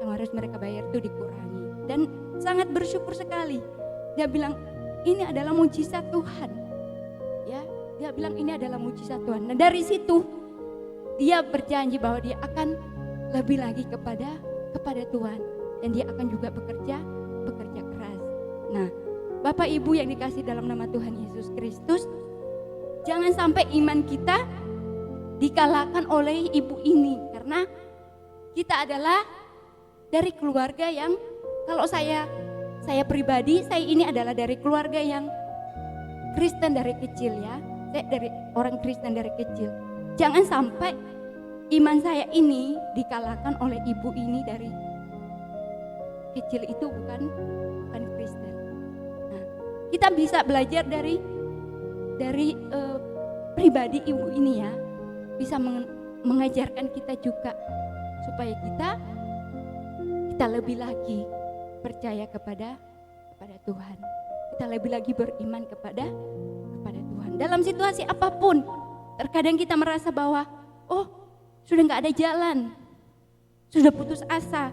Speaker 2: Yang harus mereka bayar itu dikurangi. Dan sangat bersyukur sekali. Dia bilang ini adalah mujizat Tuhan, ya. Dia bilang ini adalah mujizat Tuhan. Dan dari situ dia berjanji bahwa dia akan lebih lagi kepada Tuhan, dan dia akan juga bekerja keras. Nah, Bapak Ibu yang dikasih dalam nama Tuhan Yesus Kristus, Jangan sampai iman kita dikalahkan oleh ibu ini, karena kita adalah dari keluarga yang, kalau saya pribadi, saya ini adalah dari keluarga yang Kristen dari kecil ya. Saya dari orang Kristen dari kecil. Jangan sampai iman saya ini dikalahkan oleh ibu ini dari kecil itu bukan Kristen. Nah, kita bisa belajar dari pribadi ibu ini ya, bisa mengajarkan kita juga supaya kita lebih lagi percaya kepada Tuhan. Kita lebih lagi beriman kepada Tuhan. Dalam situasi apapun, terkadang kita merasa bahwa sudah nggak ada jalan, sudah putus asa,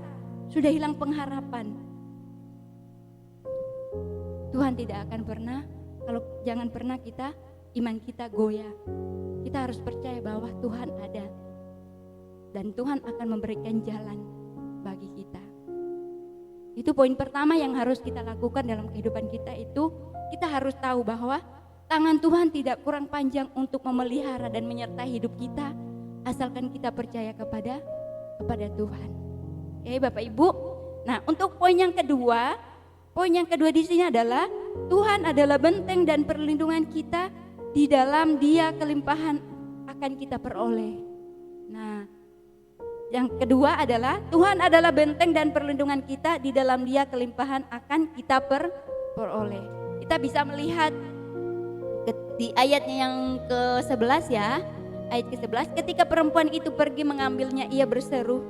Speaker 2: sudah hilang pengharapan. Tuhan tidak akan pernah, jangan pernah iman kita goyah. Kita harus percaya bahwa Tuhan ada dan Tuhan akan memberikan jalan bagi kita. Itu poin pertama yang harus kita lakukan dalam kehidupan kita, itu kita harus tahu bahwa tangan Tuhan tidak kurang panjang untuk memelihara dan menyertai hidup kita, asalkan kita percaya kepada Tuhan. Oke, Bapak Ibu. Nah, untuk poin yang kedua di sini adalah Tuhan adalah benteng dan perlindungan kita, di dalam Dia kelimpahan akan kita peroleh. Nah, yang kedua adalah Tuhan adalah benteng dan perlindungan kita, di dalam Dia kelimpahan akan kita peroleh. Kita bisa melihat di ayatnya yang ke-11 ya. Ayat ke-11, ketika perempuan itu pergi mengambilnya, ia berseru.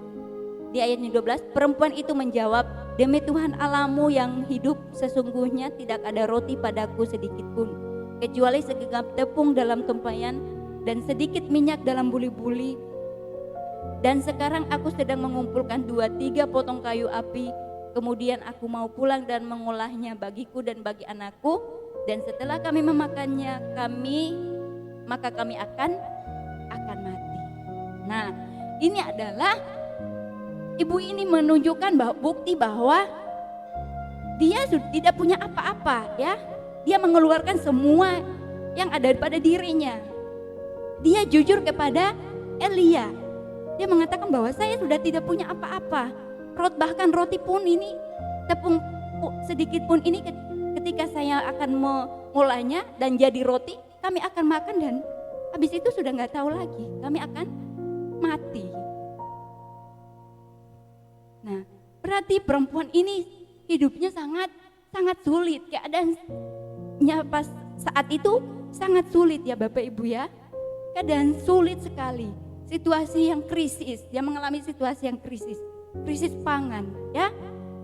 Speaker 2: Di ayatnya 12, perempuan itu menjawab, demi Tuhan Allahmu yang hidup, sesungguhnya tidak ada roti padaku sedikit pun, kecuali segenggam tepung dalam tempayan dan sedikit minyak dalam buli-buli. Dan sekarang aku sedang mengumpulkan 2-3 potong kayu api. Kemudian aku mau pulang dan mengolahnya bagiku dan bagi anakku. Dan setelah kami memakannya, maka kami akan mati. Nah, ini adalah ibu ini menunjukkan bukti bahwa dia sudah tidak punya apa-apa ya. Dia mengeluarkan semua yang ada pada dirinya. Dia jujur kepada Elia. Dia mengatakan bahwa saya sudah tidak punya apa-apa. Bahkan roti pun ini, tepung sedikit pun ini, ketika saya akan mengolahnya dan jadi roti, kami akan makan dan habis itu sudah nggak tahu lagi, kami akan mati. Nah, berarti perempuan ini hidupnya sangat sulit, keadaannya pas saat itu sangat sulit ya Bapak Ibu ya. Keadaan sulit sekali, situasi yang krisis, dia mengalami situasi yang krisis pangan ya.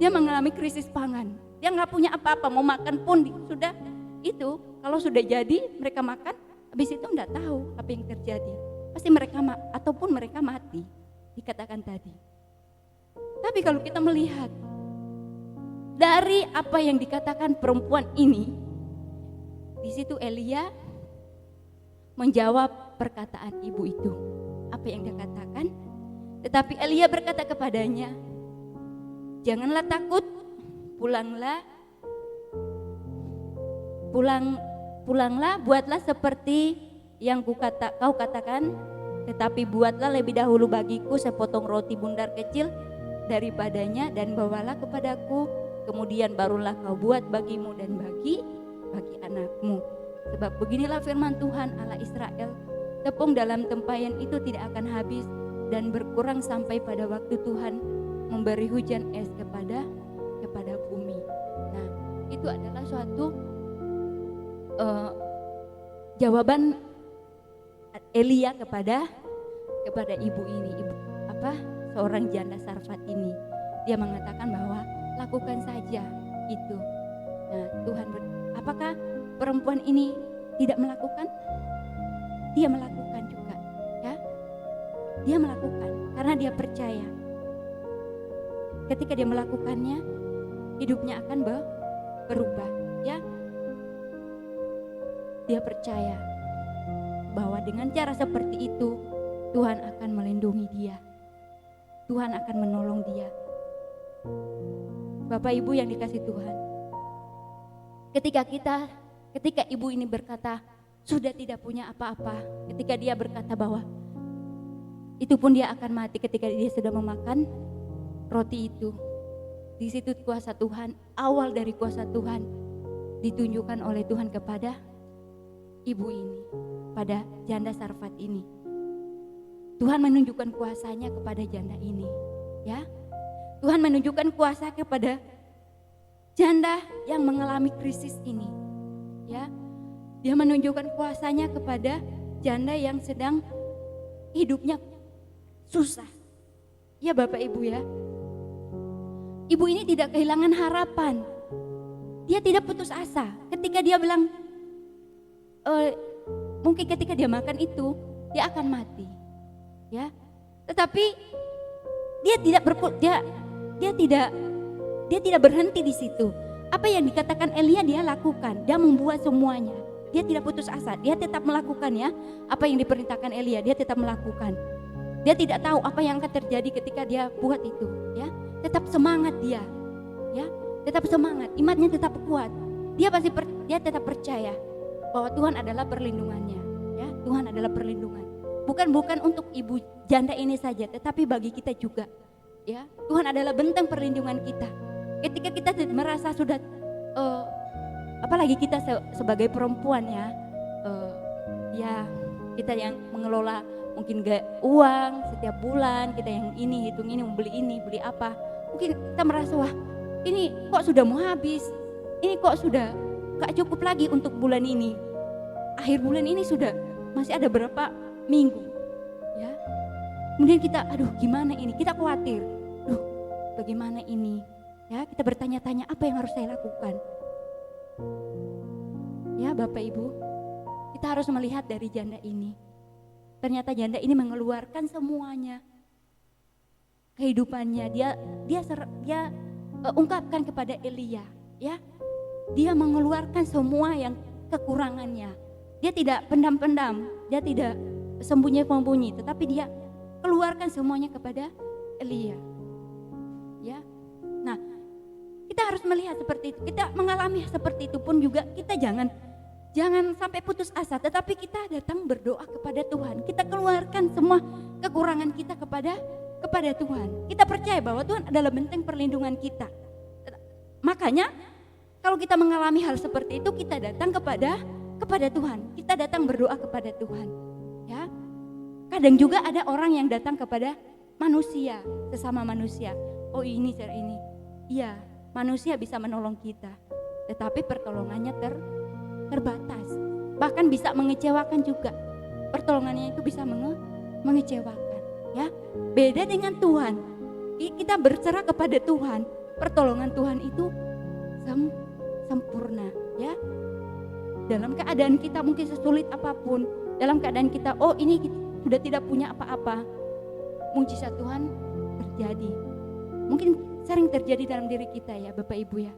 Speaker 2: Dia mengalami krisis pangan, dia nggak punya apa-apa, mau makan pun sudah itu, kalau sudah jadi mereka makan, habis itu nggak tahu apa yang terjadi, pasti mereka mati, dikatakan tadi. Tapi kalau kita melihat dari apa yang dikatakan perempuan ini, di situ Elia menjawab perkataan ibu itu. Apa yang dia katakan? Tetapi Elia berkata kepadanya, janganlah takut, pulanglah, buatlah seperti yang kau katakan, tetapi buatlah lebih dahulu bagiku sepotong roti bundar kecil daripadanya dan bawalah kepadaku, kemudian barulah kau buat bagimu dan bagi anakmu. Sebab beginilah firman Tuhan Allah Israel, tepung dalam tempayan itu tidak akan habis dan berkurang sampai pada waktu Tuhan memberi hujan es kepada bumi. Nah, itu adalah suatu jawaban Elia kepada ibu ini, seorang janda Sarfat ini. Dia mengatakan bahwa lakukan saja itu. Nah, apakah perempuan ini tidak melakukan? Dia melakukan juga, ya. Dia melakukan karena dia percaya. Ketika dia melakukannya, hidupnya akan berubah, ya. Dia percaya bahwa dengan cara seperti itu Tuhan akan melindungi dia. Tuhan akan menolong dia. Bapak Ibu yang dikasihi Tuhan, ketika ibu ini berkata, sudah tidak punya apa-apa, ketika dia berkata bahwa itu pun dia akan mati ketika dia sudah memakan roti itu. Di situ kuasa Tuhan, awal dari kuasa Tuhan ditunjukkan oleh Tuhan kepada ibu ini, pada janda Sarfat ini. Tuhan menunjukkan kuasanya kepada janda ini, ya. Tuhan menunjukkan kuasa kepada janda yang mengalami krisis ini, ya. Dia menunjukkan kuasanya kepada janda yang sedang hidupnya susah. Ya Bapak Ibu ya. Ibu ini tidak kehilangan harapan. Dia tidak putus asa. Ketika dia bilang, mungkin ketika dia makan itu, dia akan mati. Ya, tetapi dia tidak berhenti di situ. Apa yang dikatakan Elia dia lakukan. Dia membuat semuanya. Dia tidak putus asa, dia tetap melakukan ya. Apa yang diperintahkan Elia, dia tetap melakukan. Dia tidak tahu apa yang akan terjadi ketika dia buat itu, ya. Tetap semangat dia, ya. Tetap semangat, imannya tetap kuat. Dia tetap percaya bahwa Tuhan adalah perlindungannya, ya. Tuhan adalah perlindungan. Bukan untuk ibu janda ini saja, tetapi bagi kita juga, ya. Tuhan adalah benteng perlindungan kita. Ketika kita merasa sudah apalagi kita sebagai perempuan ya, ya kita yang mengelola mungkin uang setiap bulan, kita yang ini hitung ini, mau beli apa, mungkin kita merasa wah ini kok sudah mau habis, ini kok sudah gak cukup lagi untuk bulan ini, akhir bulan ini sudah masih ada berapa minggu, ya. Kemudian kita aduh gimana ini, kita khawatir, bagaimana ini, ya. Kita bertanya-tanya apa yang harus saya lakukan. Ya Bapak Ibu, kita harus melihat dari janda ini. Ternyata janda ini mengeluarkan semuanya, kehidupannya. Dia ungkapkan kepada Elia, ya. Dia mengeluarkan semua yang kekurangannya. Dia tidak pendam-pendam, dia tidak sembunyi-sembunyi, tetapi dia keluarkan semuanya kepada Elia. Ya. Nah, kita harus melihat seperti itu. Kita mengalami seperti itu pun juga kita jangan sampai putus asa, tetapi kita datang berdoa kepada Tuhan. Kita keluarkan semua kekurangan kita kepada Tuhan. Kita percaya bahwa Tuhan adalah benteng perlindungan kita. Makanya kalau kita mengalami hal seperti itu, kita datang kepada Tuhan. Kita datang berdoa kepada Tuhan. Ya. Kadang juga ada orang yang datang kepada manusia, sesama manusia. Oh ini. Iya, manusia bisa menolong kita, tetapi pertolongannya terbatas, bahkan bisa mengecewakan juga. Pertolongannya itu bisa mengecewakan, ya. Beda dengan Tuhan. Kita berserah kepada Tuhan, pertolongan Tuhan itu sempurna, ya. Dalam keadaan kita mungkin sesulit apapun, dalam keadaan kita ini sudah tidak punya apa-apa, mujizat Tuhan terjadi. Mungkin sering terjadi dalam diri kita ya Bapak Ibu ya.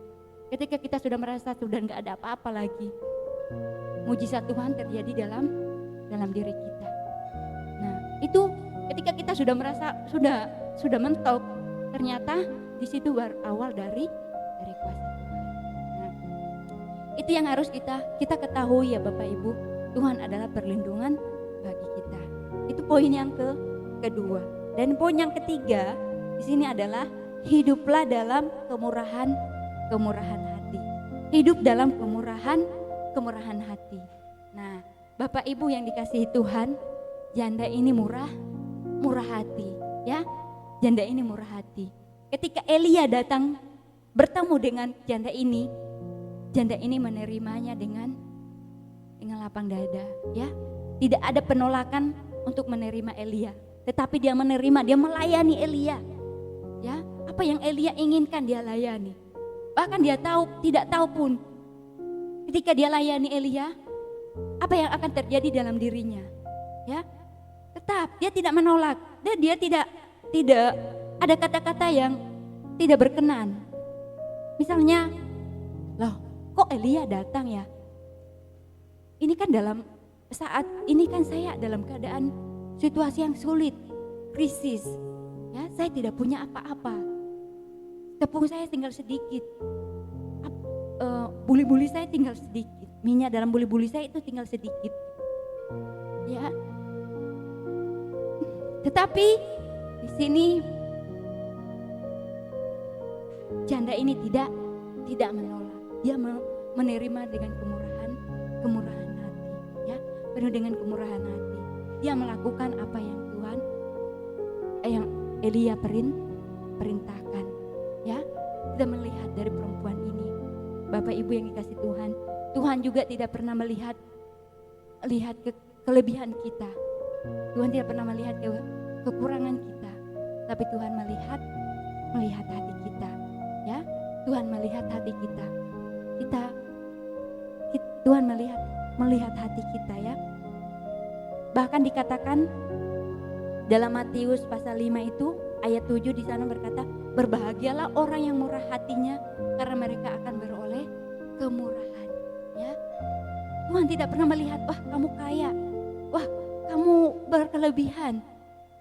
Speaker 2: Ketika kita sudah merasa sudah gak ada apa-apa lagi, mujizat Tuhan terjadi dalam diri kita. Nah itu ketika kita sudah merasa sudah mentok, ternyata di situ berawal dari kuasa Tuhan. Nah itu yang harus kita ketahui ya Bapak Ibu. Tuhan adalah perlindungan bagi kita. Itu poin yang kedua. Dan poin yang ketiga di sini adalah hiduplah dalam kemurahan hati. Hidup dalam kemurahan hati. Nah, Bapak Ibu yang dikasihi Tuhan, janda ini murah hati, ya. Janda ini murah hati. Ketika Elia datang bertemu dengan janda ini menerimanya dengan lapang dada, ya. Tidak ada penolakan untuk menerima Elia, tetapi dia melayani Elia. Ya, apa yang Elia inginkan dia layani. Bahkan dia tidak tahu pun ketika dia layani Elia apa yang akan terjadi dalam dirinya. Ya. Tetap dia tidak menolak, dan dia tidak ada kata-kata yang tidak berkenan. Misalnya, loh, kok Elia datang ya? Ini kan saat ini kan saya dalam keadaan situasi yang sulit, krisis. Ya, saya tidak punya apa-apa. Tepung saya tinggal sedikit. Buli-buli saya tinggal sedikit. minyak dalam buli-buli saya itu tinggal sedikit. Ya. Tetapi di sini janda ini tidak menolak. Dia menerima dengan kemurahan hati, ya, penuh dengan kemurahan hati. Dia melakukan apa yang yang Elia perintahkan, ya. Kita melihat dari perempuan ini, Bapak Ibu yang dikasih Tuhan, Tuhan juga tidak pernah melihat kelebihan kita. Tuhan tidak pernah melihat kekurangan kita, tapi Tuhan melihat hati kita, ya. Tuhan melihat hati kita. Tuhan melihat hati kita, ya. Bahkan dikatakan dalam Matius pasal 5 itu ayat 7 di sana berkata, berbahagialah orang yang murah hatinya karena mereka akan beroleh kemurahan, ya. Tuhan tidak pernah melihat, wah kamu kaya, wah kamu berkelebihan,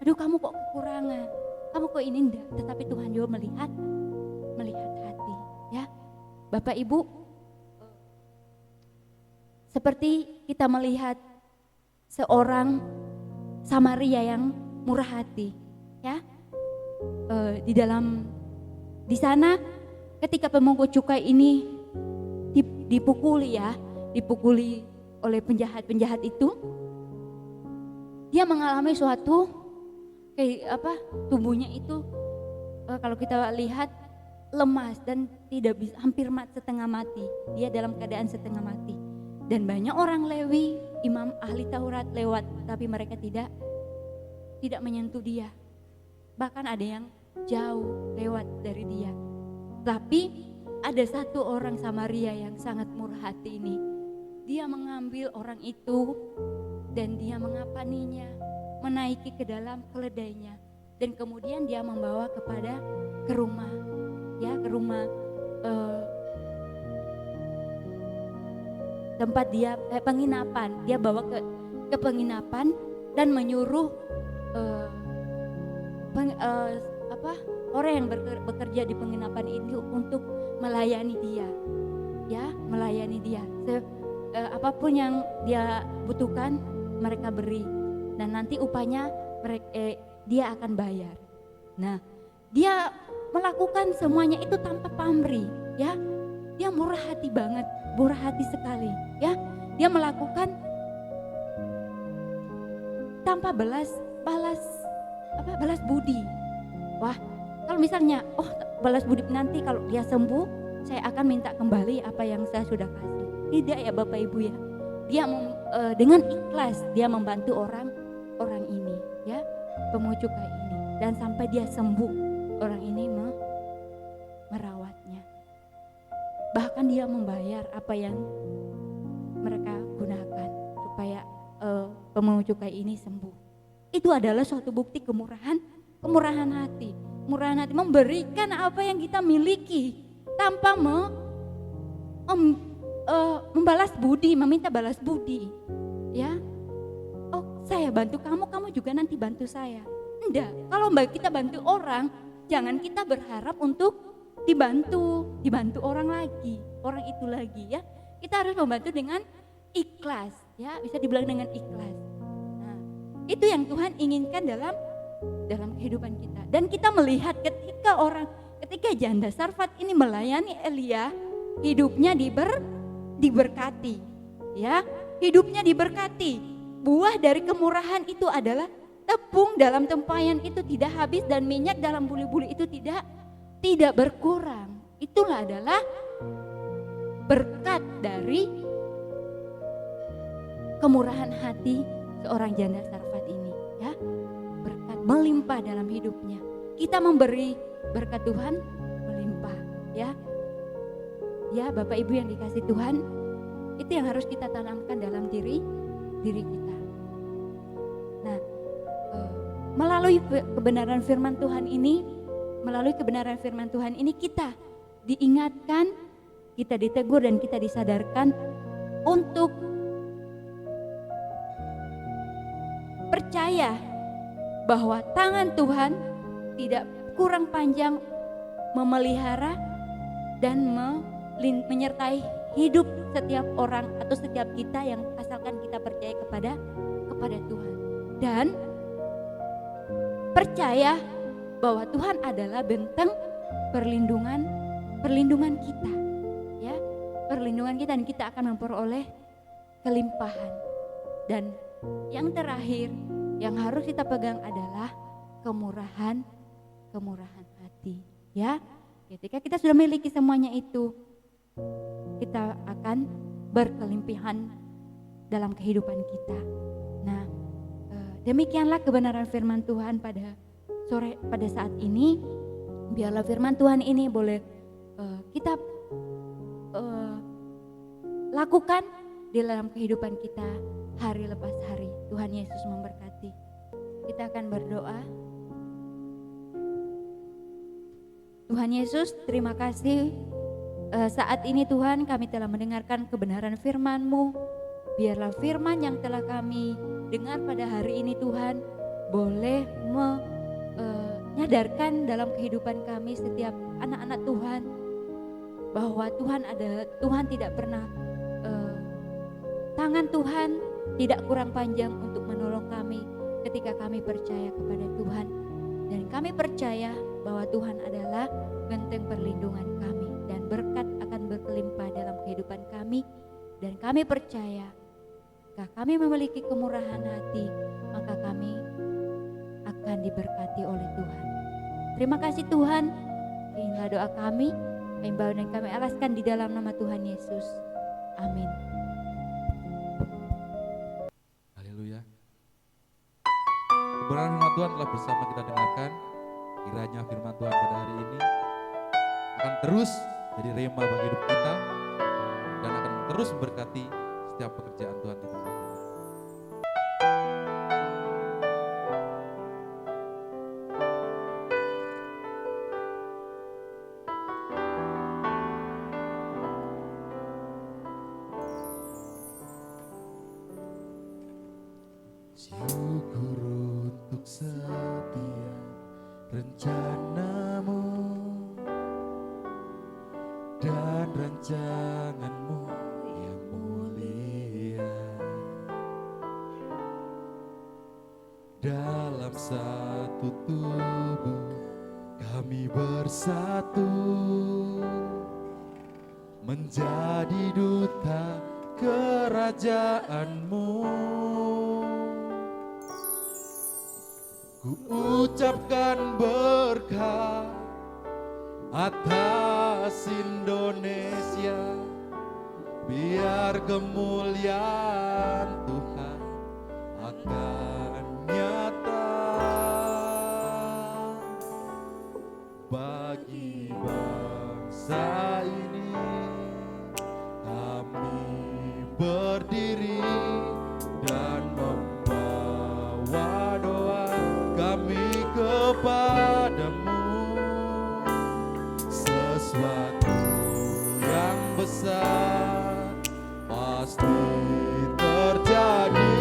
Speaker 2: aduh kamu kok kekurangan, kamu kok ini enggak. Tetapi Tuhan juga melihat hati, ya. Bapak Ibu, seperti kita melihat seorang Samaria yang murah hati, ya. Di sana ketika pemungut cukai ini dipukuli oleh penjahat itu, dia mengalami suatu tubuhnya itu kalau kita lihat lemas dan tidak bisa, hampir setengah mati. Dia dalam keadaan setengah mati. Dan banyak orang Lewi, imam ahli Taurat lewat, tapi mereka tidak menyentuh dia. Bahkan ada yang jauh lewat dari dia. Tapi ada satu orang Samaria yang sangat murah hati ini. Dia mengambil orang itu dan dia mengapaninya, menaiki ke dalam keledainya, dan kemudian dia membawa ke rumah, ya, ke rumah tempat dia penginapan. Dia bawa ke penginapan dan menyuruh orang yang bekerja di penginapan ini untuk melayani dia, ya, melayani dia. Apapun yang dia butuhkan mereka beri, dan nanti upahnya dia akan bayar. Nah, dia melakukan semuanya itu tanpa pamrih, ya. Dia murah hati banget, murah hati sekali, ya. Dia melakukan tanpa balas budi. Wah, kalau misalnya balas budi nanti kalau dia sembuh, saya akan minta kembali apa yang saya sudah kasih. Tidak, ya Bapak Ibu, ya. Dia dengan ikhlas dia membantu orang ini, ya, pemungut cukai ini, dan sampai dia sembuh, orang ini merawatnya. Bahkan dia membayar apa yang mereka gunakan supaya pemungut cukai ini sembuh. Itu adalah suatu bukti kemurahan hati. Murahan hati memberikan apa yang kita miliki tanpa membalas budi, meminta balas budi, ya. Oh, saya bantu kamu, kamu juga nanti bantu saya. Enggak, kalau kita bantu orang, jangan kita berharap untuk dibantu orang itu lagi, ya. Kita harus membantu dengan ikhlas, ya, bisa dibilang dengan ikhlas. Nah, itu yang Tuhan inginkan dalam kehidupan kita. Dan kita melihat ketika janda Sarfat ini melayani Elia, hidupnya diberkati, ya, hidupnya diberkati. Buah dari kemurahan itu adalah tepung dalam tempayan itu tidak habis dan minyak dalam buli-buli itu tidak berkurang. Itulah adalah berkat dari kemurahan hati seorang janda Sarfat ini, ya. Berkat melimpah dalam hidupnya. Kita memberi berkat Tuhan melimpah, ya. Ya, Bapak Ibu yang dikasih Tuhan, itu yang harus kita tanamkan dalam diri kita. Nah, melalui kebenaran firman Tuhan ini kita diingatkan, kita ditegur dan kita disadarkan untuk percaya bahwa tangan Tuhan tidak kurang panjang memelihara dan menyertai hidup setiap orang atau setiap kita yang asalkan kita percaya kepada Tuhan. Dan percaya bahwa Tuhan adalah benteng perlindungan kita, ya, perlindungan kita, dan kita akan memperoleh kelimpahan. Dan yang terakhir yang harus kita pegang adalah kemurahan hati, ya. Ketika kita sudah memiliki semuanya itu, kita akan berkelimpahan dalam kehidupan kita. Nah, demikianlah kebenaran firman Tuhan pada saat ini. Biarlah firman Tuhan ini boleh kita lakukan di dalam kehidupan kita hari lepas hari. Tuhan Yesus memberkati. Kita akan berdoa. Tuhan Yesus, terima kasih saat ini Tuhan kami telah mendengarkan kebenaran firman-Mu. Biarlah firman yang telah kami dengar pada hari ini Tuhan boleh menyadarkan dalam kehidupan kami setiap anak-anak Tuhan bahwa Tuhan tidak pernah tangan Tuhan tidak kurang panjang untuk menolong kami ketika kami percaya kepada Tuhan, dan kami percaya bahwa Tuhan adalah benteng perlindungan kami dan berkat akan berkelimpah dalam kehidupan kami. Dan kami percaya jika kami memiliki kemurahan hati, maka kami akan diberkati oleh Tuhan. Terima kasih Tuhan. Inilah doa kami bawa dan kami alaskan di dalam nama Tuhan Yesus. Amin.
Speaker 1: Haleluya. Kebenaran firman Tuhan telah bersama kita dengarkan. Kiranya firman Tuhan pada hari ini akan terus jadi rema bagi hidup kita dan akan terus memberkati setiap pekerjaan Tuhan di tempat ini.
Speaker 3: Syukur untuk setiap rencanamu dan rancanganmu yang mulia. Dalam satu tubuh kami bersatu menjadi duta kerajaanmu. Ku ucapkan berkah atas Indonesia, biar kemuliaan Tuhan akan nyata bagi bangsa ini. Kami berdiri dan membawa doa kami kepadamu, sesuatu yang besar pasti terjadi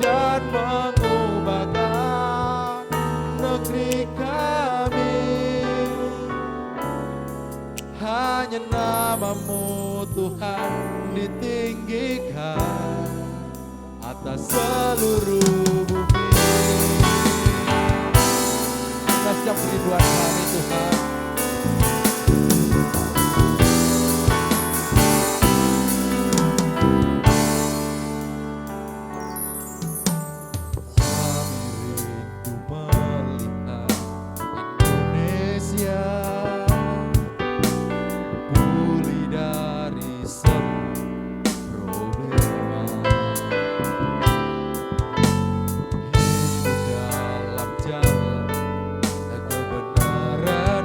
Speaker 3: dan mengubahkan negeri kami. Hanya namamu Tuhan ditinggikan atas seluruh bumi. Atas setiap kerinduan kami Tuhan, kami rindu melihat Indonesia pulih dari semua problema, hidup dalam jalan kebenaran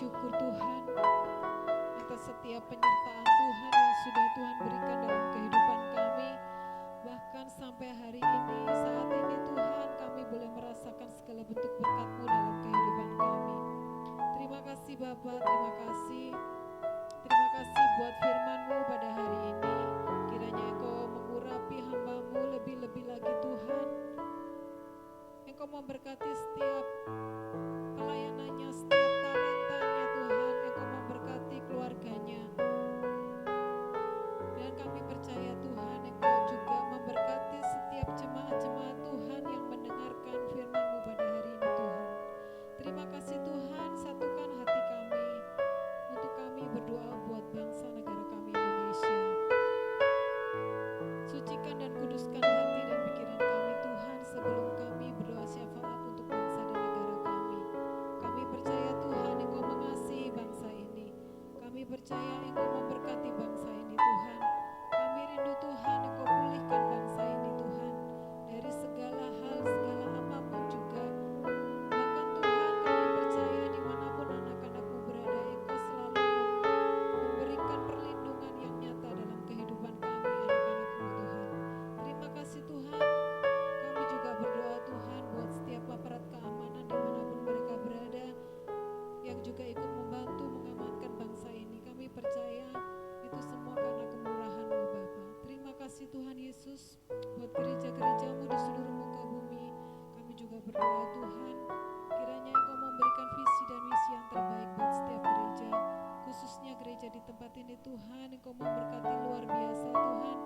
Speaker 4: syukur Tuhan atas setiap penyertaan Tuhan yang sudah Tuhan berikan dalam kehidupan kami. Bahkan sampai hari ini, saat ini Tuhan, kami boleh merasakan segala bentuk berkat-Mu dalam kehidupan kami. Terima kasih Bapa, terima kasih. Terima kasih buat firman-Mu pada hari ini. Kiranya Engkau mengurapi hamba-Mu lebih-lebih lagi Tuhan. Engkau memberkati setiap pelayanannya, setiap talentanya Tuhan. Engkau memberkati keluarganya. Dan kami percaya Tuhan, Engkau juga memberkati setiap jemaat-jemaat Tuhan yang mendengarkan firman-Mu pada hari ini Tuhan. Terima kasih Tuhan, satukan hati kami untuk kami berdoa buat bangsa negara kami Indonesia. Sucikan dan kuduskan hati dan pikiran kami Tuhan sebelum kami berdoa syafaat untuk bangsa dan negara kami. Kami percaya Tuhan Engkau mengasihi bangsa ini. Kami percaya Engkau memberkati bangsa ini Tuhan. Kami rindu Tuhan Engkau pulihkan bangsa ini Tuhan dari segala hal, segala apapun juga. Bahkan Tuhan kami percaya dimanapun anak-anak-Mu berada, Engkau selalu memberikan perlindungan yang nyata dalam kehidupan kami anak-anak-Mu Tuhan. Terima kasih Tuhan. Kami juga berdoa Tuhan buat setiap aparat keamanan dimanapun mereka berada yang juga ikut membantu mengamankan bangsa ini. Kami percaya itu semua karena kemurahan-Mu Bapa. Terima kasih Tuhan Yesus buat gereja-gereja-Mu di seluruh muka bumi. Kami juga berdoa Tuhan, kiranya Engkau memberikan visi dan misi yang terbaik buat setiap gereja, khususnya gereja di tempat ini Tuhan. Engkau memberkati luar biasa Tuhan.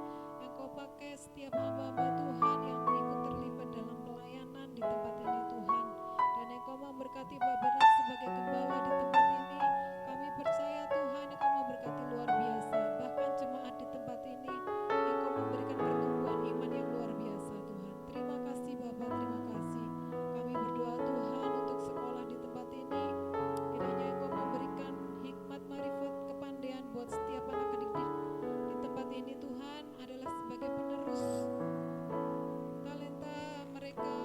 Speaker 4: Engkau pakai setiap hamba-hamba Tuhan yang ikut terlibat dalam pelayanan di tempat ini Tuhan. Dan Engkau memberkati Pak Bernard sebagai gembala di tempat ini. Kami percaya Tuhan Engkau memberkati luar biasa. Bahkan jemaat di tempat ini Engkau memberikan pertumbuhan iman yang luar biasa Tuhan. Terima kasih Bapak, terima kasih. Kami berdoa Tuhan untuk sekolah di tempat ini. Kiranya Engkau memberikan hikmat, marifat, kepandaian buat setiap anak didik di tempat ini Tuhan adalah sebagai penerus talenta mereka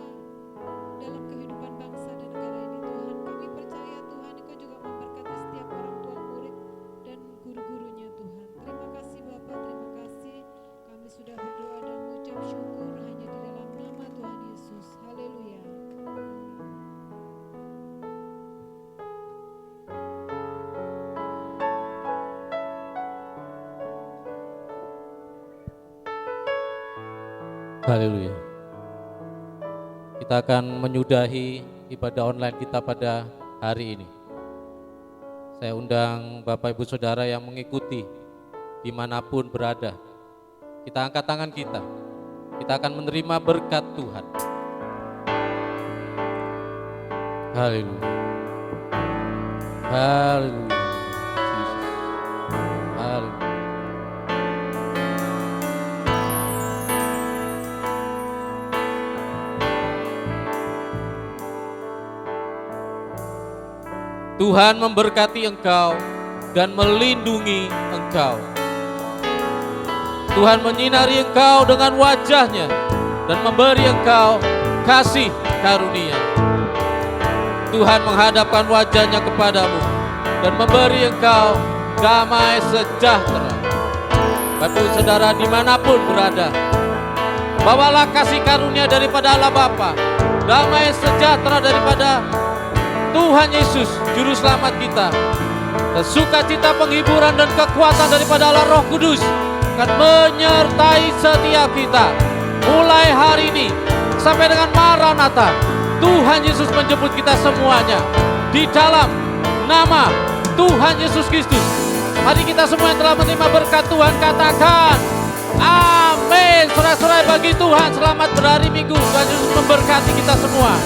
Speaker 4: dalam kehidupan bangsa dan negara ini Tuhan. Kami percaya Tuhan Engkau juga memberkati setiap orang tua murid dan guru-gurunya Tuhan. Terima kasih Bapak, terima kasih. Kami sudah berdoa dan mengucap syukur hanya di dalam nama Tuhan Yesus. Haleluya.
Speaker 5: Haleluya. Kita akan menyudahi ibadah online kita pada hari ini. Saya undang Bapak Ibu Saudara yang mengikuti dimanapun berada. Kita angkat tangan kita. Kita akan menerima berkat Tuhan. Haleluya. Haleluya. Haleluya. Tuhan memberkati engkau dan melindungi engkau. Tuhan menyinari engkau dengan wajah-Nya dan memberi engkau kasih karunia. Tuhan menghadapkan wajah-Nya kepadamu dan memberi engkau damai sejahtera. Bapak Saudara dimanapun berada, bawalah kasih karunia daripada Allah Bapa, damai sejahtera daripada Tuhan Yesus, Juru Selamat kita, dan sukacita, penghiburan dan kekuatan daripada Allah Roh Kudus akan menyertai setiap kita mulai hari ini sampai dengan Maranatha. Tuhan Yesus menjemput kita semuanya di dalam nama Tuhan Yesus Kristus. Mari kita semua yang telah menerima berkat Tuhan katakan amin. Sorai-sorai bagi Tuhan, selamat berhari Minggu. Tuhan Yesus memberkati kita semua.